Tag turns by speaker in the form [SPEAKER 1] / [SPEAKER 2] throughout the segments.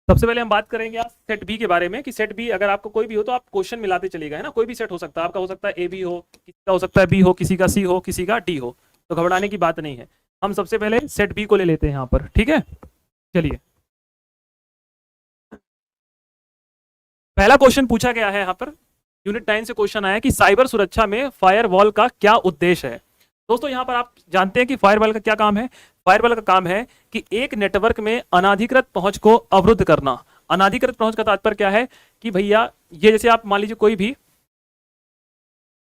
[SPEAKER 1] सबसे पहले हम बात करेंगे आज सेट बी के बारे में कि सेट बी अगर आपको कोई भी हो तो आप क्वेश्चन मिलाते चलिएगा, है ना। कोई भी सेट हो सकता है, आपका हो सकता है ए बी हो, किसी का हो सकता है बी हो, किसी का सी हो, किसी का डी हो, तो घबराने की बात नहीं है। हम सबसे पहले सेट बी को ले लेते हैं यहाँ पर, ठीक है। चलिए, पहला क्वेश्चन पूछा गया है यहाँ पर, यूनिट 9 से क्वेश्चन आया कि साइबर सुरक्षा में फायरवॉल का क्या उद्देश्य है। दोस्तों यहाँ पर आप जानते हैं कि फायरवॉल का क्या काम है। फायरवॉल का काम है कि एक नेटवर्क में अनाधिकृत पहुंच को अवरुद्ध करना। अनाधिकृत पहुंच का तात्पर्य क्या है कि भैया ये जैसे आप मान लीजिए कोई भी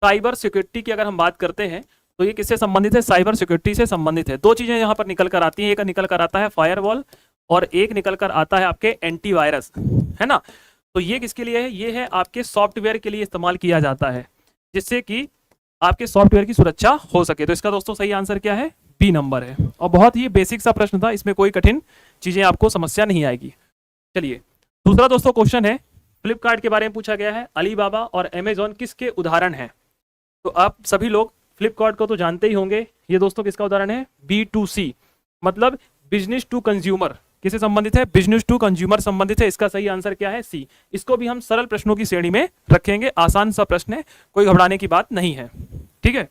[SPEAKER 1] साइबर सिक्योरिटी की अगर हम बात करते हैं तो ये किससे संबंधित है, साइबर सिक्योरिटी से संबंधित है। दो चीजें यहाँ पर निकल कर आती हैं, एक निकल कर आता है फायरवॉल और एक निकल कर आता है आपके एंटीवायरस, है ना। तो ये किसके लिए है, ये है आपके सॉफ्टवेयर के लिए इस्तेमाल किया जाता है, जिससे कि आपके सॉफ्टवेयर की सुरक्षा हो सके। तो इसका दोस्तों सही आंसर क्या है, बी नंबर है। और बहुत ही बेसिक सा प्रश्न था, इसमें कोई कठिन चीजें आपको समस्या नहीं आएगी। चलिए, दूसरा दोस्तों क्वेश्चन है, फ्लिपकार्ट के बारे में पूछा गया है, अलीबाबा और अमेजॉन किसके उदाहरण हैं। तो आप सभी लोग फ्लिपकार्ट को तो जानते ही होंगे, ये दोस्तों किसका उदाहरण है, B2C, मतलब बिजनेस टू कंज्यूमर। किससे संबंधित है, बिजनेस टू कंज्यूमर संबंधित है। इसका सही आंसर क्या है, सी। इसको भी हम सरल प्रश्नों की श्रेणी में रखेंगे, आसान सा प्रश्न है, कोई घबराने की बात नहीं है, ठीक है।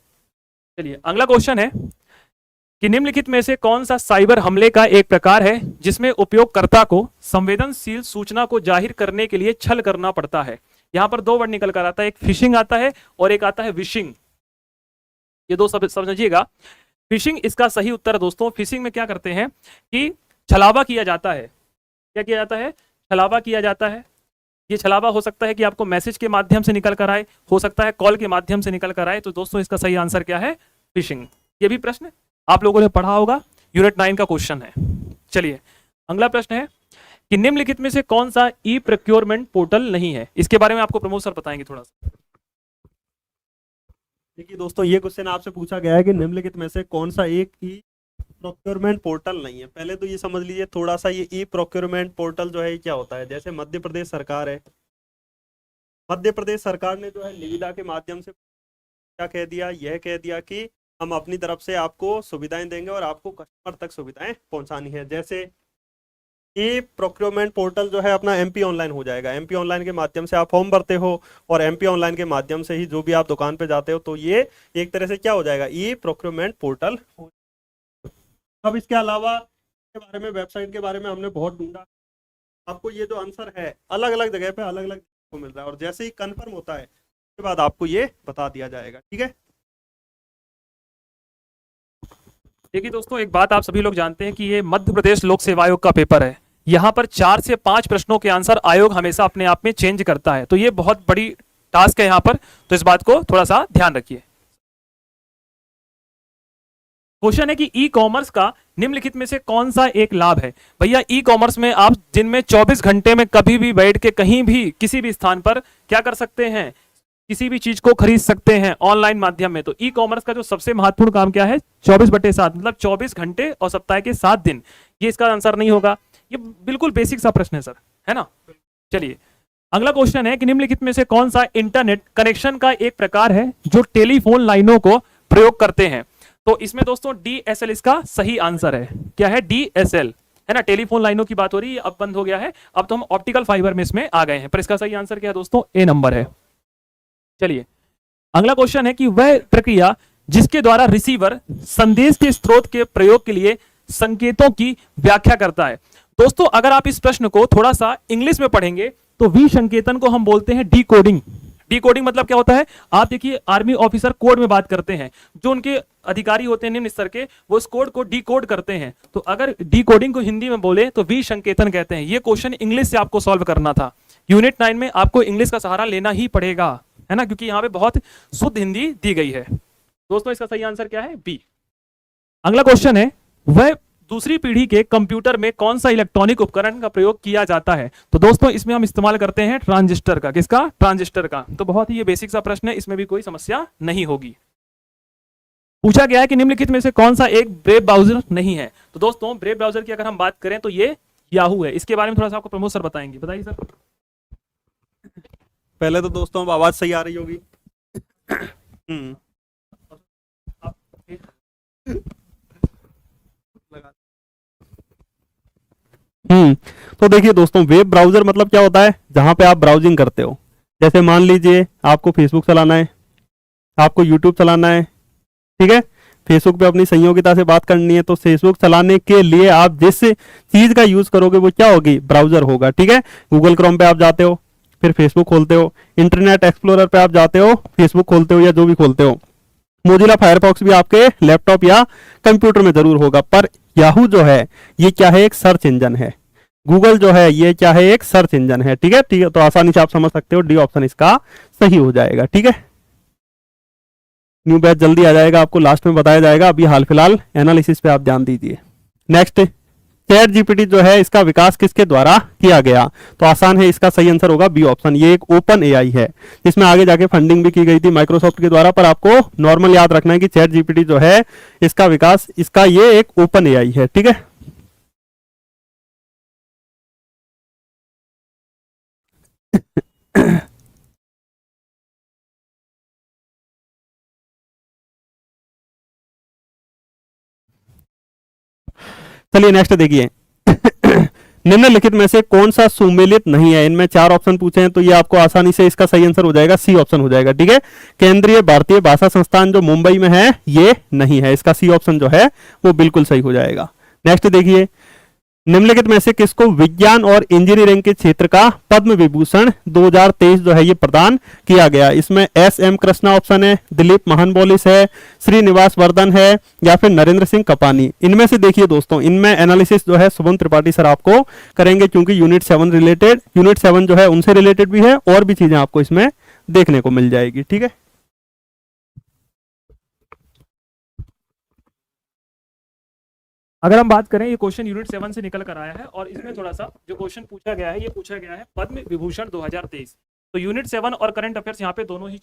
[SPEAKER 1] चलिए, अगला क्वेश्चन है कि निम्नलिखित में से कौन सा साइबर हमले का एक प्रकार है जिसमें उपयोगकर्ता को संवेदनशील सूचना को जाहिर करने के लिए छल करना पड़ता है। यहां पर दो वर्ड निकल कर आता है, एक फिशिंग आता है और एक आता है विशिंग। ये दो सब समझिएगा। फिशिंग इसका सही उत्तर है दोस्तों। फिशिंग में क्या करते हैं कि छलावा किया जाता है। क्या किया जाता है, छलावा किया जाता है। ये छलावा हो सकता है कि आपको मैसेज के माध्यम से निकल कर आए, हो सकता है कॉल के माध्यम से निकल कर आए। तो दोस्तों इसका सही आंसर क्या है, फिशिंग। ये भी प्रश्न आप लोगों ने पढ़ा होगा, यूनिट 9 का क्वेश्चन है। चलिए, अगला प्रश्न है कि निम्नलिखित में से कौन सा ई प्रोक्योरमेंट पोर्टल नहीं है। इसके बारे में आपको प्रमोद सर बताएंगे थोड़ा सा।
[SPEAKER 2] देखिए दोस्तों, ये क्वेश्चन आपसे पूछा गया है कि निम्नलिखित में से कौन सा एक ई प्रोक्योरमेंट पोर्टल नहीं है। पहले तो ये समझ लीजिए थोड़ा सा, ये ई प्रोक्योरमेंट पोर्टल जो है ये क्या होता है। जैसे मध्य प्रदेश सरकार है, मध्य प्रदेश सरकार ने जो है निविदा के माध्यम से क्या कह दिया, यह कह दिया कि हम अपनी तरफ से आपको सुविधाएं देंगे और आपको कस्टमर तक सुविधाएं पहुंचानी है। जैसे ई प्रोक्योरमेंट पोर्टल जो है अपना एमपी ऑनलाइन हो जाएगा। एमपी ऑनलाइन के माध्यम से आप फॉर्म भरते हो और एमपी ऑनलाइन के माध्यम से ही जो भी आप दुकान पे जाते हो, तो ये एक तरह से क्या हो जाएगा, ई प्रोक्योरमेंट पोर्टल। अब इसके अलावा के बारे में, वेबसाइट के बारे में हमने बहुत ढूंढा, आपको ये जो आंसर है अलग अलग जगह पे अलग अलग को मिल रहा है, और जैसे ही कंफर्म होता है उसके बाद आपको ये बता दिया जाएगा, ठीक है।
[SPEAKER 1] देखिए दोस्तों, एक बात आप सभी लोग जानते हैं कि ये मध्य प्रदेश लोक सेवा आयोग का पेपर है। यहाँ पर 4 से 5 प्रश्नों के आंसर आयोग हमेशा अपने आप में चेंज करता है, तो ये बहुत बड़ी टास्क है यहाँ पर, तो इस बात को थोड़ा सा ध्यान रखिए। क्वेश्चन है कि ई कॉमर्स का निम्नलिखित में से कौन सा एक लाभ है। भैया ई कॉमर्स में आप दिन में 24 घंटे में कभी भी बैठ के कहीं भी किसी भी स्थान पर क्या कर सकते हैं, किसी भी चीज को खरीद सकते हैं ऑनलाइन माध्यम में। तो ई कॉमर्स का जो सबसे महत्वपूर्ण काम क्या है, 24/7, मतलब 24 घंटे और सप्ताह के 7 दिन। ये इसका आंसर नहीं होगा, ये बिल्कुल बेसिक सा प्रश्न है सर, है ना। चलिए, अगला क्वेश्चन है कि निम्नलिखित में से कौन सा इंटरनेट कनेक्शन का एक प्रकार है जो टेलीफोन लाइनों को प्रयोग करते हैं। तो इसमें दोस्तों DSL इसका सही आंसर है। क्या है, DSL, है ना। टेलीफोन लाइनों की बात हो रही है, अब बंद हो गया है, अब तो हम ऑप्टिकल फाइबर में इसमें आ गए हैं, पर इसका सही आंसर क्या है दोस्तों, ए नंबर है। चलिए, अगला क्वेश्चन है कि वह प्रक्रिया जिसके द्वारा रिसीवर संदेश के स्रोत के प्रयोग के लिए संकेतों की व्याख्या करता है। दोस्तों अगर आप इस प्रश्न को थोड़ा सा इंग्लिश में पढ़ेंगे तो वी संकेतन को हम बोलते हैं डीकोडिंग। डीकोडिंग मतलब क्या होता है, आप देखिए आर्मी ऑफिसर कोड में बात करते हैं, जो उनके अधिकारी होते हैं निम्न स्तर के, वो इस कोड को डीकोड करते हैं। तो अगर डीकोडिंग को हिंदी में बोले तो वी संकेतन कहते हैं। ये क्वेश्चन इंग्लिश से आपको सॉल्व करना था। यूनिट 9 में आपको इंग्लिश का सहारा लेना ही पड़ेगा, है ना, क्योंकि यहाँ पे बहुत शुद्ध हिंदी दी गई है। दोस्तों इसका सही आंसर क्या है, बी। अगला क्वेश्चन है, वह दूसरी पीढ़ी के कंप्यूटर में कौन सा इलेक्ट्रॉनिक उपकरण का प्रयोग किया जाता है। तो दोस्तों इसमें हम इस्तेमाल करते हैं ट्रांजिस्टर का। किसका, ट्रांजिस्टर का। तो बहुत ही ये बेसिक सा प्रश्न है, इसमें भी कोई समस्या नहीं होगी। पूछा गया है कि निम्नलिखित में से कौन सा एक ब्रेव ब्राउजर नहीं है। तो दोस्तों ब्रेव ब्राउजर की अगर हम बात करें तो ये याहू है। इसके बारे में थोड़ा सा आपको प्रमोद सर बताएंगे, बताइए सर।
[SPEAKER 2] पहले तो दोस्तों अब आवाज सही आ रही होगी। तो देखिए दोस्तों, वेब ब्राउजर मतलब क्या होता है, जहां पे आप ब्राउजिंग करते हो। जैसे मान लीजिए आपको फेसबुक चलाना है, आपको यूट्यूब चलाना है, ठीक है, फेसबुक पे अपनी सहयोगिता से बात करनी है, तो फेसबुक चलाने के लिए आप जिस चीज का यूज करोगे वो क्या होगी, ब्राउजर होगा, ठीक है। गूगल क्रोम पे आप जाते हो, फिर फेसबुक खोलते हो, इंटरनेट एक्सप्लोरर पे आप जाते हो, फेसबुक खोलते हो या जो भी खोलते हो। मोजिला फायरफॉक्स भी आपके लैपटॉप या कंप्यूटर में जरूर होगा, पर याहू जो है ये क्या है, एक सर्च इंजन है। गूगल जो है ये क्या है, एक सर्च इंजन है, ठीक है। ठीक है, तो आसानी से आप समझ सकते हो, डी ऑप्शन इसका सही हो जाएगा, ठीक है। न्यू बैच जल्दी आ जाएगा, आपको लास्ट में बताया जाएगा, अभी हाल फिलहाल एनालिसिस पे आप ध्यान दीजिए। नेक्स्ट, चैट जीपीटी जो है इसका विकास किसके द्वारा किया गया, तो आसान है, इसका सही आंसर होगा बी ऑप्शन। ये एक ओपन एआई है, जिसमें आगे जाके फंडिंग भी की गई थी माइक्रोसॉफ्ट के द्वारा, पर आपको नॉर्मल याद रखना है कि चैट जीपीटी जो है इसका विकास, इसका ये एक ओपन एआई है, ठीक है। चलिए नेक्स्ट देखिए। निम्नलिखित में से कौन सा सुमेलित नहीं है, इनमें 4 ऑप्शन पूछे हैं, तो ये आपको आसानी से इसका सही आंसर हो जाएगा, सी ऑप्शन हो जाएगा, ठीक है। केंद्रीय भारतीय भाषा संस्थान जो मुंबई में है ये नहीं है, इसका सी ऑप्शन जो है वो बिल्कुल सही हो जाएगा। नेक्स्ट देखिए, निम्नलिखित में से किसको विज्ञान और इंजीनियरिंग के क्षेत्र का पद्म विभूषण 2023 जो है ये प्रदान किया गया। इसमें एस एम कृष्णा ऑप्शन है, दिलीप महानबोलिस है, श्रीनिवास वर्धन है, या फिर नरेंद्र सिंह कपानी। इनमें से देखिए दोस्तों, इनमें एनालिसिस जो है शुभम त्रिपाठी सर आपको करेंगे, क्योंकि यूनिट 7 जो है उनसे रिलेटेड भी है, और भी चीजें आपको इसमें देखने को मिल जाएगी, ठीक है।
[SPEAKER 1] अगर हम बात करें, ये क्वेश्चन यूनिट 7 से निकल कर आया है, और इसमें थोड़ा सा जो क्वेश्चन पूछा गया है, ये पूछा गया है पद्म विभूषण 2023। तो यूनिट 7 और करंट अफेयर्स यहाँ पे दोनों ही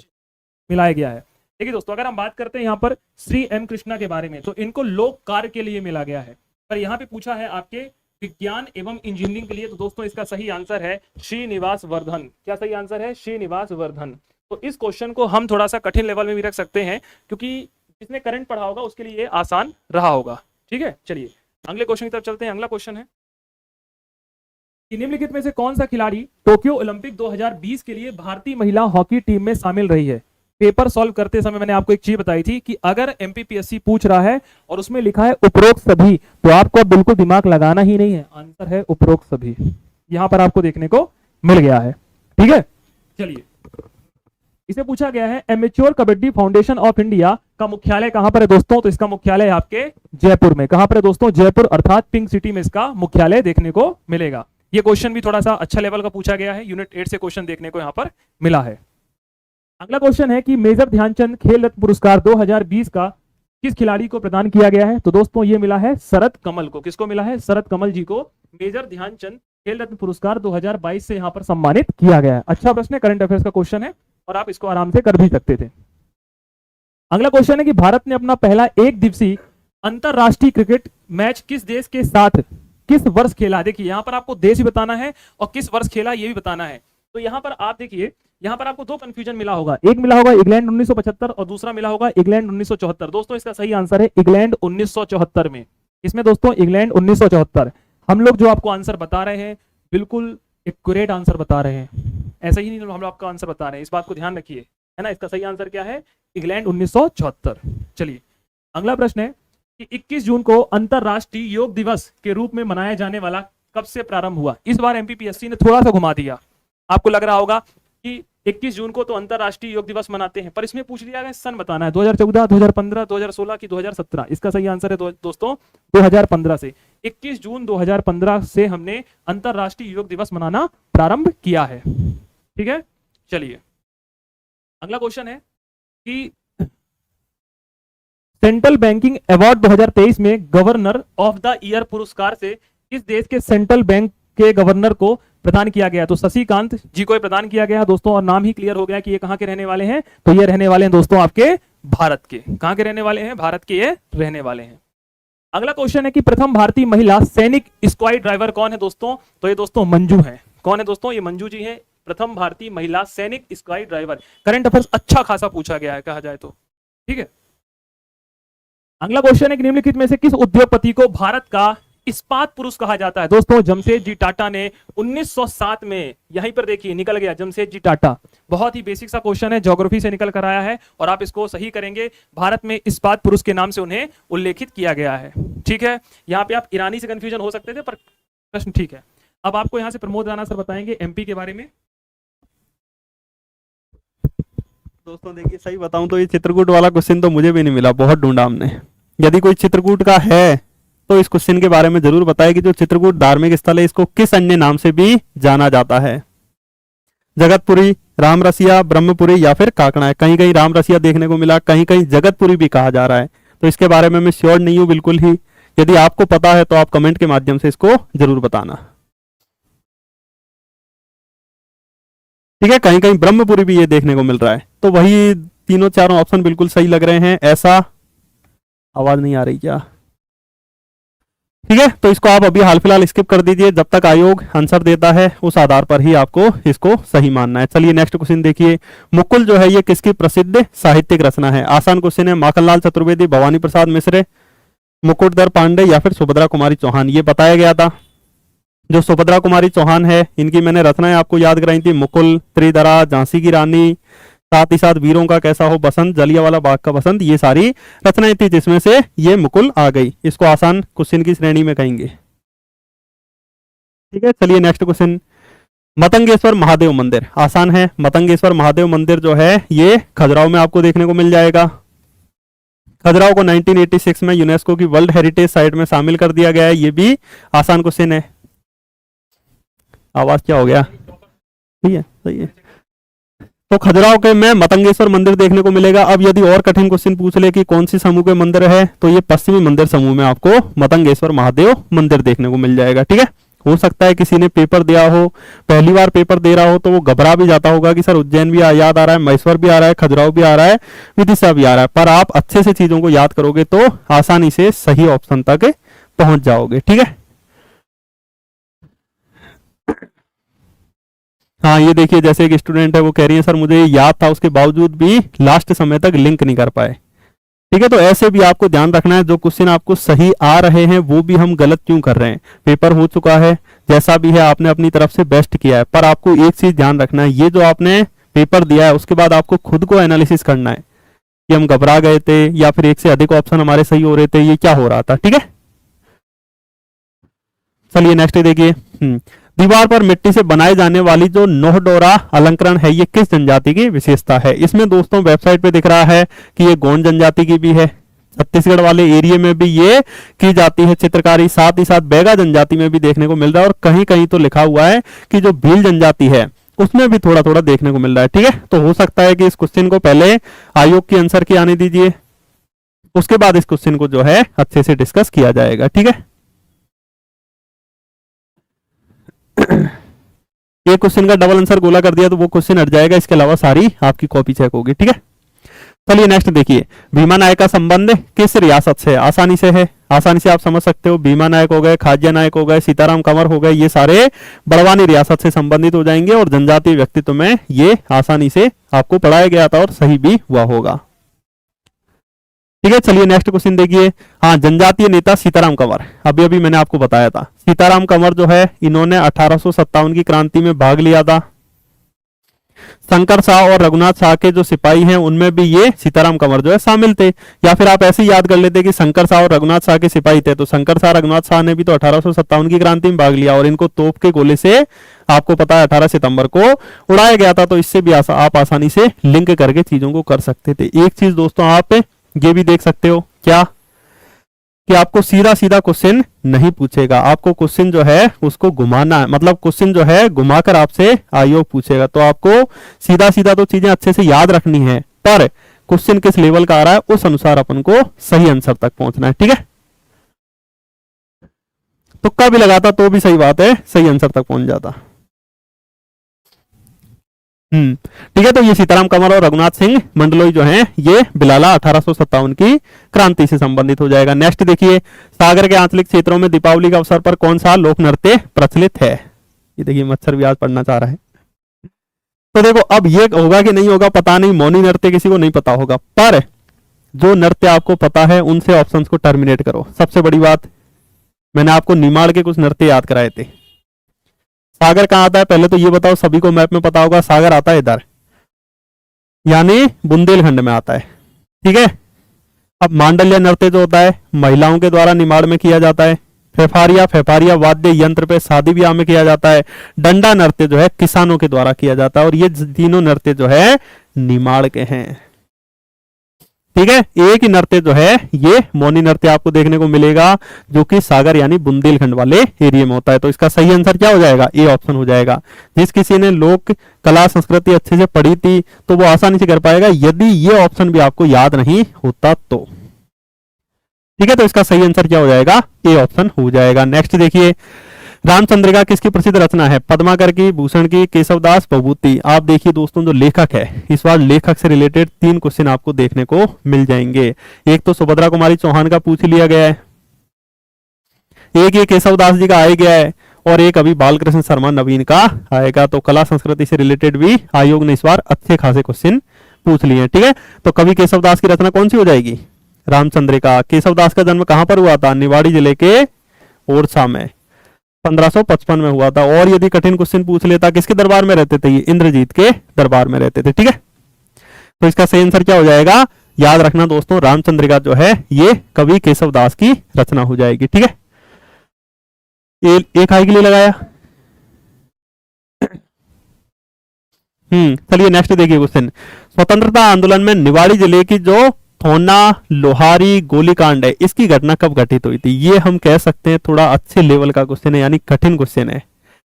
[SPEAKER 1] मिलाया गया है। देखिए दोस्तों, अगर हम बात करते हैं यहाँ पर श्री एम कृष्णा के बारे में, तो इनको लोक कार्य के लिए मिला गया है, पर यहाँ पे पूछा है आपके विज्ञान एवं इंजीनियरिंग के लिए, तो दोस्तों इसका सही आंसर है श्रीनिवास वर्धन। क्या सही आंसर है? श्रीनिवास वर्धन। तो इस क्वेश्चन को हम थोड़ा सा कठिन लेवल में भी रख सकते हैं, क्योंकि जिसने करंट पढ़ा होगा उसके लिए आसान रहा होगा, ठीक है। चलिए अगले क्वेश्चन की तरफ चलते हैं। अगला क्वेश्चन है कि निम्नलिखित में से कौन सा खिलाड़ी टोक्यो ओलंपिक 2020 के लिए भारतीय महिला हॉकी टीम में शामिल रही है। पेपर सॉल्व करते समय मैंने आपको एक चीज बताई थी कि अगर एमपीपीएससी पूछ रहा है और उसमें लिखा है उपरोक्त सभी, तो आपको बिल्कुल दिमाग लगाना ही नहीं है, आंसर है उपरोक्त सभी। यहां पर आपको देखने को मिल गया है, ठीक है। चलिए, इसे पूछा गया है amateur kabaddi foundation of India का मुख्यालय कहां पर है दोस्तों, तो इसका मुख्यालय है आपके जयपुर में। कहां पर है दोस्तों? जयपुर, अर्थात पिंक सिटी में इसका मुख्यालय देखने को मिलेगा। ये क्वेश्चन भी थोड़ा सा अच्छा लेवल का पूछा गया है, यूनिट 8 से क्वेश्चन देखने को यहां पर मिला है। अगला क्वेश्चन है कि मेजर ध्यानचंद खेल रत्न पुरस्कार 2020 का किस खिलाड़ी को प्रदान किया गया है, तो दोस्तों ये मिला है शरद कमल को। किसको मिला है? शरद कमल जी को मेजर ध्यानचंद खेल रत्न पुरस्कार 2022 से यहां पर सम्मानित किया गया है। अच्छा प्रश्न है, करंट अफेयर्स का क्वेश्चन है और आप इसको आराम से कर भी सकते थे। अगला क्वेश्चन है कि भारत ने अपना पहला एक दिवसीय अंतरराष्ट्रीय क्रिकेट मैच किस देश के साथ किस वर्ष खेला। देखिए यहां पर आपको देश भी बताना है और किस वर्ष खेला ये भी बताना है। तो यहां पर आप देखिए, यहां पर आपको दो कंफ्यूजन मिला होगा, एक मिला होगा इंग्लैंड 1975 और दूसरा मिला होगा इंग्लैंड 1974। दोस्तों इसका सही आंसर है इंग्लैंड 1974 में। इसमें दोस्तों इंग्लैंड 1974। हम लोग जो आपको आंसर बता रहे हैं बिल्कुल एक्यूरेट आंसर बता रहे हैं, ऐसा ही नहीं हम लोग आपका आंसर बता रहे हैं, इस बात को ध्यान रखिए, है ना। इसका सही आंसर क्या है? इंग्लैंड 1974। चलिए अगला प्रश्न है कि 21 जून को अंतरराष्ट्रीय योग दिवस के रूप में मनाया जाने वाला कब से प्रारंभ हुआ। इस बार एमपीपीएससी ने थोड़ा सा घुमा दिया। आपको लग रहा होगा कि 21 जून को तो अंतरराष्ट्रीय योग दिवस मनाते हैं, पर इसमें पूछ लिया गया सन बताना है, 2014, 2015, 2016 की 2017। इसका सही आंसर है दोस्तों 2015 से। 21 जून 2015 से हमने अंतरराष्ट्रीय योग दिवस मनाना प्रारंभ किया है, ठीक है। चलिए अगला क्वेश्चन है कि सेंट्रल बैंकिंग अवार्ड 2023 में गवर्नर ऑफ द ईयर पुरस्कार से किस देश के सेंट्रल बैंक के गवर्नर को प्रदान किया गया। तो शशिकांत जी को प्रदान किया गया दोस्तों, और नाम ही क्लियर हो गया कि ये कहां के रहने वाले हैं, तो ये रहने वाले हैं दोस्तों आपके भारत के। कहां के रहने वाले हैं? भारत के ये रहने वाले हैं। अगला क्वेश्चन है कि प्रथम भारतीय महिला सैनिक स्क्वाड ड्राइवर कौन है दोस्तों, तो ये दोस्तों मंजू है। कौन है दोस्तों? ये मंजू जी है, प्रथम भारतीय महिला सैनिक स्क्वाड ड्राइवर। करंट अफेयर्स अच्छा खासा पूछा गया है कहा जाए तो, ठीक है। अगला क्वेश्चन है कि निम्नलिखित में से किस उद्योगपति को भारत का इस्पात पुरुष कहा जाता है? दोस्तों जमशेदजी टाटा ने 1907 में, यहीं पर देखिए निकल गया जमशेदजी टाटा। बहुत ही बेसिक सा क्वेश्चन है, ज्योग्राफी से निकल कर आया है और आप इसको सही करेंगे। भारत में इस्पात पुरुष के नाम से उन्हें उल्लेखित किया गया है। ठीक है, यहां पे आप ईरानी से कंफ्यूजन हो सकते थे, पर प्रश्न ठीक है। अब आपको यहां से प्रमोद राणा सर बताएंगे एमपी के बारे में।
[SPEAKER 2] दोस्तों देखिए, सही बताऊं तो ये चित्रकूट वाला क्वेश्चन तो मुझे भी नहीं मिला, बहुत ढूंढा हमने। यदि कोई चित्रकूट का है तो इस क्वेश्चन के बारे में जरूर बताएं कि जो चित्रकूट धार्मिक स्थल है इसको किस अन्य नाम से भी जाना जाता है। जगतपुरी, रामरसिया, ब्रह्मपुरी या फिर काकड़ा। कहीं कहीं रामरसिया देखने को मिला, कहीं कहीं जगतपुरी भी कहा जा रहा है, तो इसके बारे में मैं श्योर नहीं हूं बिल्कुल ही। यदि आपको पता है तो आप कमेंट के माध्यम से इसको जरूर बताना। ठीक है, कहीं कहीं ब्रह्मपुरी भी ये देखने को मिल रहा है। तो वही तीनों चारों ऑप्शन बिल्कुल सही लग रहे हैं। ऐसा, आवाज नहीं आ रही क्या? ठीक है, तो इसको आप अभी हाल फिलहाल स्किप कर दीजिए, जब तक आयोग आंसर देता है उस आधार पर ही आपको इसको सही मानना है। चलिए नेक्स्ट क्वेश्चन देखिए। मुकुल जो है ये किसकी प्रसिद्ध साहित्यिक रचना है? आसान क्वेश्चन है। माखनलाल चतुर्वेदी, भवानी प्रसाद मिश्र, मुकुटधर पांडे या फिर सुभद्रा कुमारी चौहान। ये बताया गया था। जो सुभद्रा कुमारी चौहान है, इनकी मैंने रचनाएं आपको याद कराई थी। मुकुल, त्रिधरा, झांसी की रानी, साथ ही साथ वीरों का कैसा हो बसंत, जलियांवाला बाग का बसंत, ये सारी रचनाएं थी जिसमें से ये मुकुल आ गई। इसको आसान क्वेश्चन की श्रेणी में कहेंगे। ठीक है, चलिए नेक्स्ट क्वेश्चन। मतंगेश्वर महादेव मंदिर, आसान है। मतंगेश्वर महादेव मंदिर जो है ये खजुराहो में आपको देखने को मिल जाएगा। खजुराहो को 1986 में यूनेस्को की वर्ल्ड हेरिटेज साइट में शामिल कर दिया गया है। ये भी आसान क्वेश्चन है। आवाज क्या हो गया? ठीक है, सही है। तो खजुराहो के में मतंगेश्वर मंदिर देखने को मिलेगा। अब यदि और कठिन क्वेश्चन पूछ ले कि कौन सी समूह के मंदिर है, तो ये पश्चिमी मंदिर समूह में आपको मतंगेश्वर महादेव मंदिर देखने को मिल जाएगा। ठीक है, हो सकता है किसी ने पेपर दिया हो, पहली बार पेपर दे रहा हो, तो वो घबरा भी जाता होगा कि सर उज्जैन भी याद आ रहा है, महेश्वर भी आ रहा है, खजुराहो भी आ रहा है, विदिशा भी आ रहा है। पर आप अच्छे से चीजों को याद करोगे तो आसानी से सही ऑप्शन तक पहुंच जाओगे। ठीक है, हाँ ये देखिए, जैसे एक स्टूडेंट है वो कह रही है सर मुझे याद था उसके बावजूद भी लास्ट समय तक लिंक नहीं कर पाए। ठीक है, तो ऐसे भी आपको ध्यान रखना है, जो क्वेश्चन आपको सही आ रहे हैं वो भी हम गलत क्यों कर रहे हैं। पेपर हो चुका है, जैसा भी है आपने अपनी तरफ से बेस्ट किया है, पर आपको एक चीज ध्यान रखना है, ये जो आपने पेपर दिया है उसके बाद आपको खुद को एनालिसिस करना है कि हम घबरा गए थे या फिर एक से अधिक ऑप्शन हमारे सही हो रहे थे, ये क्या हो रहा था। ठीक है, चलिए नेक्स्ट देखिए। दीवार पर मिट्टी से बनाई जाने वाली जो नोहडोरा अलंकरण है ये किस जनजाति की विशेषता है? इसमें दोस्तों वेबसाइट पे दिख रहा है कि ये गोंड जनजाति की भी है, छत्तीसगढ़ वाले एरिया में भी ये की जाती है चित्रकारी, साथ ही साथ बैगा जनजाति में भी देखने को मिल रहा है, और कहीं कहीं तो लिखा हुआ है कि जो भील जनजाति है उसमें भी थोड़ा थोड़ा देखने को मिल रहा है। ठीक है, तो हो सकता है कि इस क्वेश्चन को पहले आयोग की आंसर की आने दीजिए, उसके बाद इस क्वेश्चन को जो है अच्छे से डिस्कस किया जाएगा। ठीक है, एक क्वेश्चन का डबल आंसर गोला कर दिया तो वो क्वेश्चन हट जाएगा, इसके अलावा सारी आपकी कॉपी चेक होगी। ठीक है, चलिए नेक्स्ट देखिए। भीमा नायक का संबंध किस रियासत से? आसानी से है, आसानी से आप समझ सकते हो। भीमा नायक हो गए, खाज्या नायक हो गए, सीताराम कंवर हो गए, ये सारे बड़वानी रियासत से संबंधित हो जाएंगे, और जनजातीय व्यक्तित्व में ये आसानी से आपको पढ़ाया गया था और सही भी हुआ होगा। ठीक है, चलिए नेक्स्ट क्वेश्चन देखिए। हाँ, जनजातीय नेता सीताराम कंवर, अभी अभी मैंने आपको बताया था। सीताराम कंवर जो है इन्होंने 1857 की क्रांति में भाग लिया था। शंकर शाह और रघुनाथ शाह के जो सिपाही हैं उनमें भी ये सीताराम कंवर जो है शामिल थे। या फिर आप ऐसे ही याद कर लेते कि शंकर शाह और रघुनाथ शाह के सिपाही थे, तो शंकर शाह रघुनाथ शाह ने भी तो 1857 की क्रांति में भाग लिया, और इनको तोप के गोले से आपको पता है 18 सितंबर को उड़ाया गया था। तो इससे भी आप आसानी से लिंक करके चीजों को कर सकते थे। एक चीज दोस्तों आप ये भी देख सकते हो क्या, कि आपको सीधा सीधा क्वेश्चन नहीं पूछेगा, आपको क्वेश्चन जो है उसको घुमाना है, मतलब क्वेश्चन जो है घुमाकर आपसे आयोग पूछेगा। तो आपको सीधा सीधा तो चीजें अच्छे से याद रखनी है, पर क्वेश्चन किस लेवल का आ रहा है उस अनुसार अपन को सही आंसर तक पहुंचना है। ठीक है, तुक्का भी लगाता तो भी सही बात है, सही आंसर तक पहुंच जाता। ठीक है, तो ये सीताराम कंवर और रघुनाथ सिंह मंडलोई जो हैं ये बिलाला 1857 की क्रांति से संबंधित हो जाएगा। नेक्स्ट देखिए। सागर के आंचलिक क्षेत्रों में दीपावली के अवसर पर कौन सा लोक नृत्य प्रचलित है? ये देखिए, मच्छर भी आज पढ़ना चाह रहा है। तो देखो, अब ये होगा कि नहीं होगा पता नहीं, मौनी नृत्य किसी को नहीं पता होगा, पर जो नृत्य आपको पता है उनसे ऑप्शंस को टर्मिनेट करो। सबसे बड़ी बात मैंने आपको निमाड़ के कुछ नृत्य याद कराए थे। सागर कहाँ आता है पहले तो ये बताओ, सभी को मैप में पता होगा। सागर आता है इधर, यानी बुंदेलखंड में आता है, ठीक है। अब मांडल्य नृत्य जो होता है महिलाओं के द्वारा निमाड़ में किया जाता है। फेफारिया वाद्य यंत्र पे शादी ब्याह में किया जाता है। डंडा नृत्य जो है किसानों के द्वारा किया जाता है। और ये तीनों नृत्य जो है निमाड़ के हैं, ठीक है। एक ही नृत्य जो है ये मौनी नृत्य आपको देखने को मिलेगा, जो कि सागर यानी बुंदेलखंड वाले एरिया में होता है। तो इसका सही आंसर क्या हो जाएगा, ए ऑप्शन हो जाएगा। जिस किसी ने लोक कला संस्कृति अच्छे से पढ़ी थी तो वो आसानी से कर पाएगा, यदि ये ऑप्शन भी आपको याद नहीं होता तो, ठीक है। तो इसका सही आंसर क्या हो जाएगा, ए ऑप्शन हो जाएगा। नेक्स्ट देखिए, रामचंद्रिका किसकी प्रसिद्ध रचना है? पद्माकर की, भूषण की, केशवदास, भभूति। आप देखिए दोस्तों, जो लेखक है, इस बार लेखक से रिलेटेड 3 क्वेश्चन आपको देखने को मिल जाएंगे। एक तो सुभद्रा कुमारी चौहान का पूछ लिया गया है, एक ये केशवदास जी का आ गया है, और एक अभी बालकृष्ण शर्मा नवीन का आएगा। तो कला संस्कृति से रिलेटेड भी आयोग ने इस बार अच्छे खासे क्वेश्चन पूछ लिए हैं, ठीक है। तो कवि केशवदास की रचना कौन सी हो जाएगी? रामचंद्रिका। केशवदास का जन्म कहां पर हुआ था? निवाड़ी जिले के ओरछा में 1555 में हुआ था। और यदि कठिन क्वेश्चन पूछ लेता, किसके दरबार में रहते थे ये? इंद्रजीत के दरबार में रहते थे, ठीक है। तो इसका सही आंसर क्या हो जाएगा, याद रखना दोस्तों, रामचंद्रिका जो है ये कवि केशवदास की रचना हो जाएगी, ठीक है। एक हाई के लिए लगाया। चलिए नेक्स्ट देखिए क्वेश्चन। स्वतंत्रता आंदोलन में निवाड़ी जिले की जो थोना लोहारी गोलीकांड है, इसकी घटना कब घटित हुई थी? ये हम कह सकते हैं थोड़ा अच्छे लेवल का क्वेश्चन है, यानी कठिन क्वेश्चन है।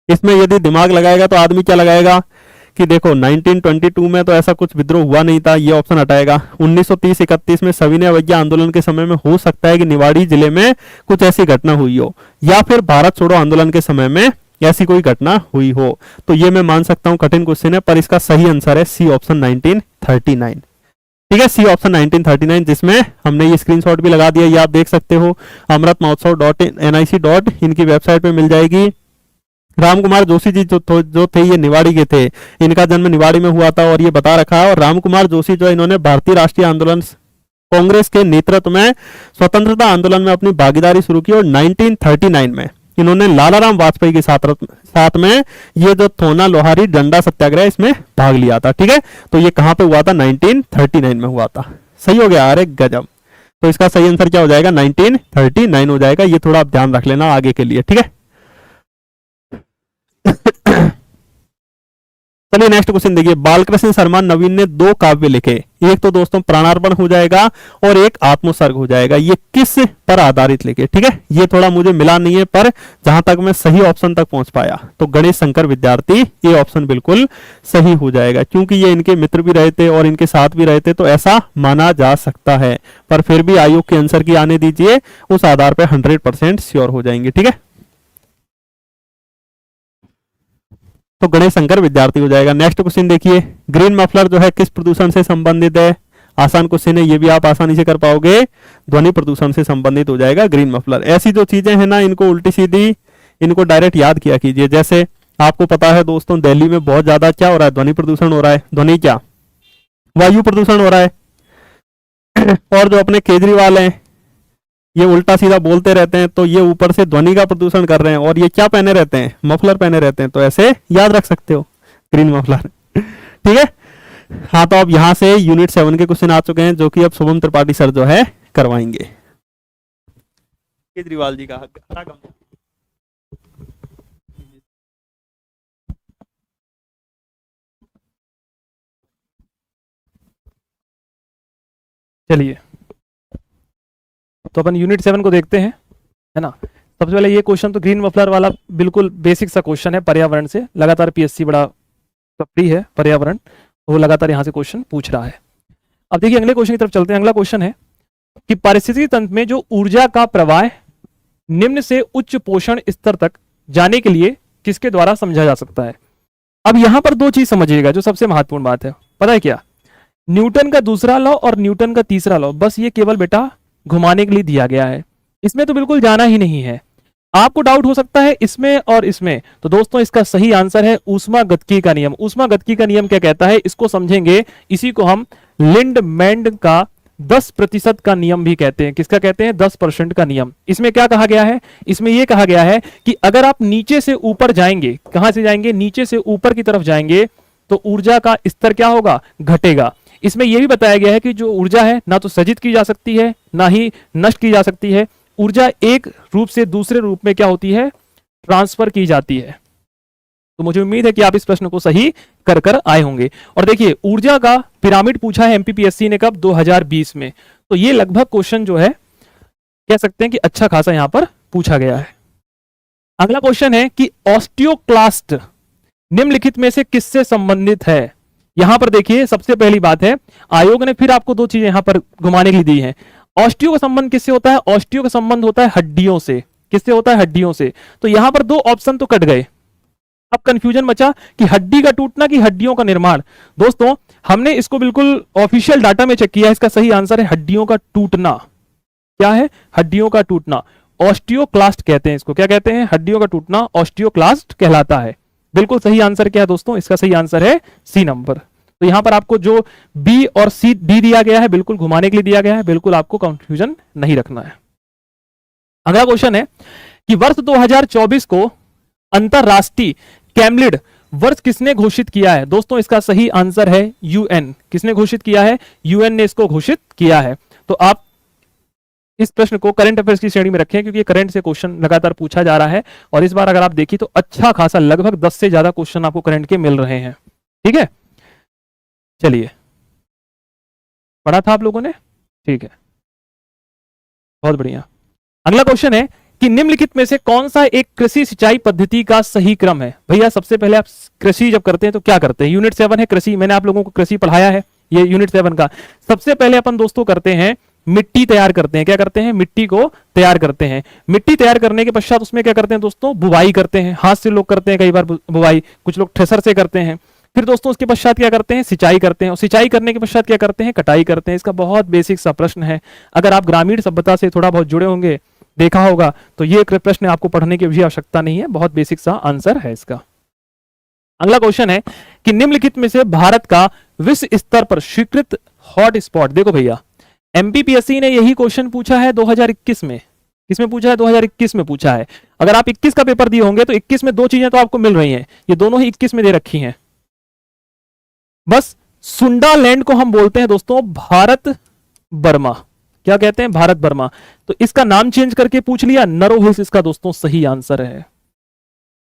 [SPEAKER 2] इसमें यदि दिमाग लगाएगा तो आदमी क्या लगाएगा कि देखो 1922 में तो ऐसा कुछ विद्रोह हुआ नहीं था, ये ऑप्शन हटाएगा। 1930-31 में सविनय अवज्ञा आंदोलन के समय में हो सकता है कि निवाड़ी जिले में कुछ ऐसी घटना हुई हो, या फिर भारत छोड़ो आंदोलन के समय में ऐसी कोई घटना हुई हो। तो ये मैं मान सकता हूं कठिन क्वेश्चन है, पर इसका सही आंसर है सी ऑप्शन 1939, ठीक है। सी ऑप्शन 1939, जिसमें हमने ये स्क्रीनशॉट भी लगा दिया, ये आप देख सकते हो। अमृत महोत्सव.nic.in की वेबसाइट पे मिल जाएगी। राम कुमार जोशी जी जो थे ये निवाड़ी के थे, इनका जन्म निवाड़ी में हुआ था और ये बता रखा है। और राम कुमार जोशी जो इन्होंने भारतीय राष्ट्रीय आंदोलन कांग्रेस के नेतृत्व में स्वतंत्रता आंदोलन में अपनी भागीदारी शुरू की, और 1939 में इन्होंने लालाराम वाजपेयी के साथ में ये जो थोना लोहारी डंडा सत्याग्रह इसमें भाग लिया था, ठीक है। तो ये कहां पे हुआ था? 1939 में हुआ था। सही हो गया, अरे गजब। तो इसका सही आंसर क्या हो जाएगा? 1939 हो जाएगा। ये थोड़ा आप ध्यान रख लेना आगे के लिए, ठीक है। चलिए नेक्स्ट क्वेश्चन देखिए। बालकृष्ण शर्मा नवीन ने 2 काव्य लिखे, एक तो दोस्तों प्राणार्पण हो जाएगा और एक आत्मोत्सर्ग हो जाएगा। ये किस पर आधारित लिखे, ठीक है। ये थोड़ा मुझे मिला नहीं है, पर जहां तक मैं सही ऑप्शन तक पहुंच पाया तो गणेश शंकर विद्यार्थी, ये ऑप्शन बिल्कुल सही हो जाएगा, क्योंकि ये इनके मित्र भी रहे थे और इनके साथ भी रहे थे, तो ऐसा माना जा सकता है। पर फिर भी आयोग के आंसर की आने दीजिए, उस आधार पर 100% श्योर हो जाएंगे, ठीक है। तो गणेश शंकर विद्यार्थी हो जाएगा। नेक्स्ट क्वेश्चन देखिए। ग्रीन मफलर जो है किस प्रदूषण से संबंधित है? आसान क्वेश्चन है, ये भी आप आसानी से कर पाओगे। ध्वनि प्रदूषण से संबंधित हो जाएगा ग्रीन मफलर। ऐसी जो चीजें हैं ना, इनको उल्टी सीधी, इनको डायरेक्ट याद किया कीजिए। जैसे आपको पता है दोस्तों, दिल्ली में बहुत ज्यादा क्या हो रहा है? ध्वनि प्रदूषण हो रहा है। ध्वनि क्या? वायु प्रदूषण हो रहा है। और जो अपने केजरीवाल हैं, ये उल्टा सीधा बोलते रहते हैं, तो ये ऊपर से ध्वनि का प्रदूषण कर रहे हैं। और ये क्या पहने रहते हैं? मफलर पहने रहते हैं। तो ऐसे याद रख सकते हो, ग्रीन मफलर, ठीक है। हाँ, तो अब यहां से यूनिट 7 के क्वेश्चन आ चुके हैं, जो कि अब शुभम त्रिपाठी सर जो है करवाएंगे। केजरीवाल जी का
[SPEAKER 1] चलिए, तो अपन यूनिट 7 को देखते हैं, है ना। सबसे पहले ये क्वेश्चन तो ग्रीन मफलर वाला बिल्कुल बेसिक सा क्वेश्चन है, पर्यावरण से। लगातार पीएससी बड़ा फ्री है पर्यावरण, वो लगातार यहाँ से क्वेश्चन पूछ रहा है। अब देखिए अगले क्वेश्चन की तरफ चलते हैं। अगला क्वेश्चन है कि पारिस्थितिकी तंत्र में जो ऊर्जा का प्रवाह निम्न से उच्च पोषण स्तर तक जाने के लिए किसके द्वारा समझा जा सकता है? अब यहां पर 2 चीज समझिएगा, जो सबसे महत्वपूर्ण बात है। पता है क्या? न्यूटन का दूसरा लॉ और न्यूटन का तीसरा लॉ, बस ये केवल बेटा घुमाने के लिए दिया गया है, इसमें तो बिल्कुल जाना ही नहीं है। आपको डाउट हो सकता है इसमें और इसमें, तो दोस्तों इसका सही आंसर है ऊष्मागतिकी का नियम। ऊष्मागतिकी का नियम क्या कहता है, इसको समझेंगे। इसी को हम लिंडमैन का 10% का नियम भी कहते हैं। किसका कहते हैं? 10% का नियम। इसमें क्या कहा गया है? इसमें यह कहा गया है कि अगर आप नीचे से ऊपर जाएंगे, कहां से जाएंगे? नीचे से ऊपर की तरफ जाएंगे तो ऊर्जा का स्तर क्या होगा? घटेगा। इसमें यह भी बताया गया है कि जो ऊर्जा है ना तो सृजित की जा सकती है ना ही नष्ट की जा सकती है। ऊर्जा एक रूप से दूसरे रूप में क्या होती है? ट्रांसफर की जाती है। तो मुझे उम्मीद है कि आप इस प्रश्न को सही कर आए होंगे। और देखिए, ऊर्जा का पिरामिड पूछा है एमपीपीएससी ने कब? 2020 में। तो ये लगभग क्वेश्चन जो है कह सकते हैं कि अच्छा खासा यहां पर पूछा गया है। अगला क्वेश्चन है कि ऑस्टियोक्लास्ट निम्नलिखित में से किससे संबंधित है? यहां पर देखिए, सबसे पहली बात है, आयोग ने फिर आपको दो चीजें यहां पर घुमाने के लिए दी हैं। ऑस्टियो का संबंध किससे होता है? ऑस्टियो का संबंध होता है हड्डियों से। किससे होता है? हड्डियों से। तो यहां पर दो ऑप्शन तो कट गए। अब कंफ्यूजन मचा कि हड्डी का टूटना कि हड्डियों का निर्माण। दोस्तों, हमने इसको बिल्कुल ऑफिशियल डाटा में चेक किया। इसका सही आंसर है हड्डियों का टूटना। क्या है? हड्डियों का टूटना। ऑस्टियोक्लास्ट कहते हैं इसको। क्या कहते हैं? हड्डियों का टूटना ऑस्टियोक्लास्ट कहलाता है। बिल्कुल सही आंसर क्या है दोस्तों? इसका सही आंसर है सी नंबर। तो यहां पर आपको जो बी और सी डी दिया गया है बिल्कुल घुमाने के लिए दिया गया है। बिल्कुल आपको कंफ्यूजन नहीं रखना है। अगला क्वेश्चन है कि वर्ष 2024 को अंतरराष्ट्रीय कैमलिड वर्ष किसने घोषित किया है? दोस्तों, इसका सही आंसर है यूएन। किसने घोषित किया है? यूएन ने इसको घोषित किया है। तो आप इस प्रश्न को करंट अफेयर्स की श्रेणी में रखें, क्योंकि करंट से क्वेश्चन लगातार पूछा जा रहा है। और इस बार अगर आप देखिए तो अच्छा खासा लगभग 10 से ज्यादा क्वेश्चन आपको करंट के मिल रहे हैं। ठीक है, चलिए, पढ़ा था आप लोगों ने? ठीक है, बहुत बढ़िया। अगला क्वेश्चन है कि निम्नलिखित में से कौन सा एक कृषि सिंचाई पद्धति का सही क्रम है? भैया, सबसे पहले आप कृषि जब करते हैं तो क्या करते हैं? यूनिट 7 है कृषि। मैंने आप लोगों को कृषि पढ़ाया है, ये यूनिट 7 का। सबसे पहले अपन दोस्तों करते हैं मिट्टी तैयार करते हैं। क्या करते हैं? मिट्टी को तैयार करते हैं। मिट्टी तैयार करने के पश्चात उसमें क्या करते हैं दोस्तों? बुवाई करते हैं। हाथ से लोग करते हैं कई बार बुवाई, कुछ लोग थ्रेसर से करते हैं। फिर दोस्तों उसके पश्चात क्या करते हैं? सिंचाई करते हैं। और सिंचाई करने के पश्चात क्या करते हैं? कटाई करते हैं। इसका बहुत बेसिक सा प्रश्न है। अगर आप ग्रामीण सभ्यता से थोड़ा बहुत जुड़े होंगे, देखा होगा, तो ये प्रश्न आपको पढ़ने की भी आवश्यकता नहीं है। बहुत बेसिक सा आंसर है इसका। अगला क्वेश्चन है कि निम्नलिखित में से भारत का विश्व स्तर पर स्वीकृत हॉट स्पॉट। देखो भैया, एमपीपीएससी ने यही क्वेश्चन पूछा है 2021 में। किसमें पूछा है? 2021 में पूछा है। अगर आप 21 का पेपर दिए होंगे तो 21 में दो चीजें तो आपको मिल रही हैं। ये दोनों ही 21 में दे रखी हैं। बस सुंडा लैंड को हम बोलते हैं दोस्तों भारत बर्मा। क्या कहते हैं? भारत बर्मा। तो इसका नाम चेंज करके पूछ लिया, नरो हिल्स इसका दोस्तों सही आंसर है।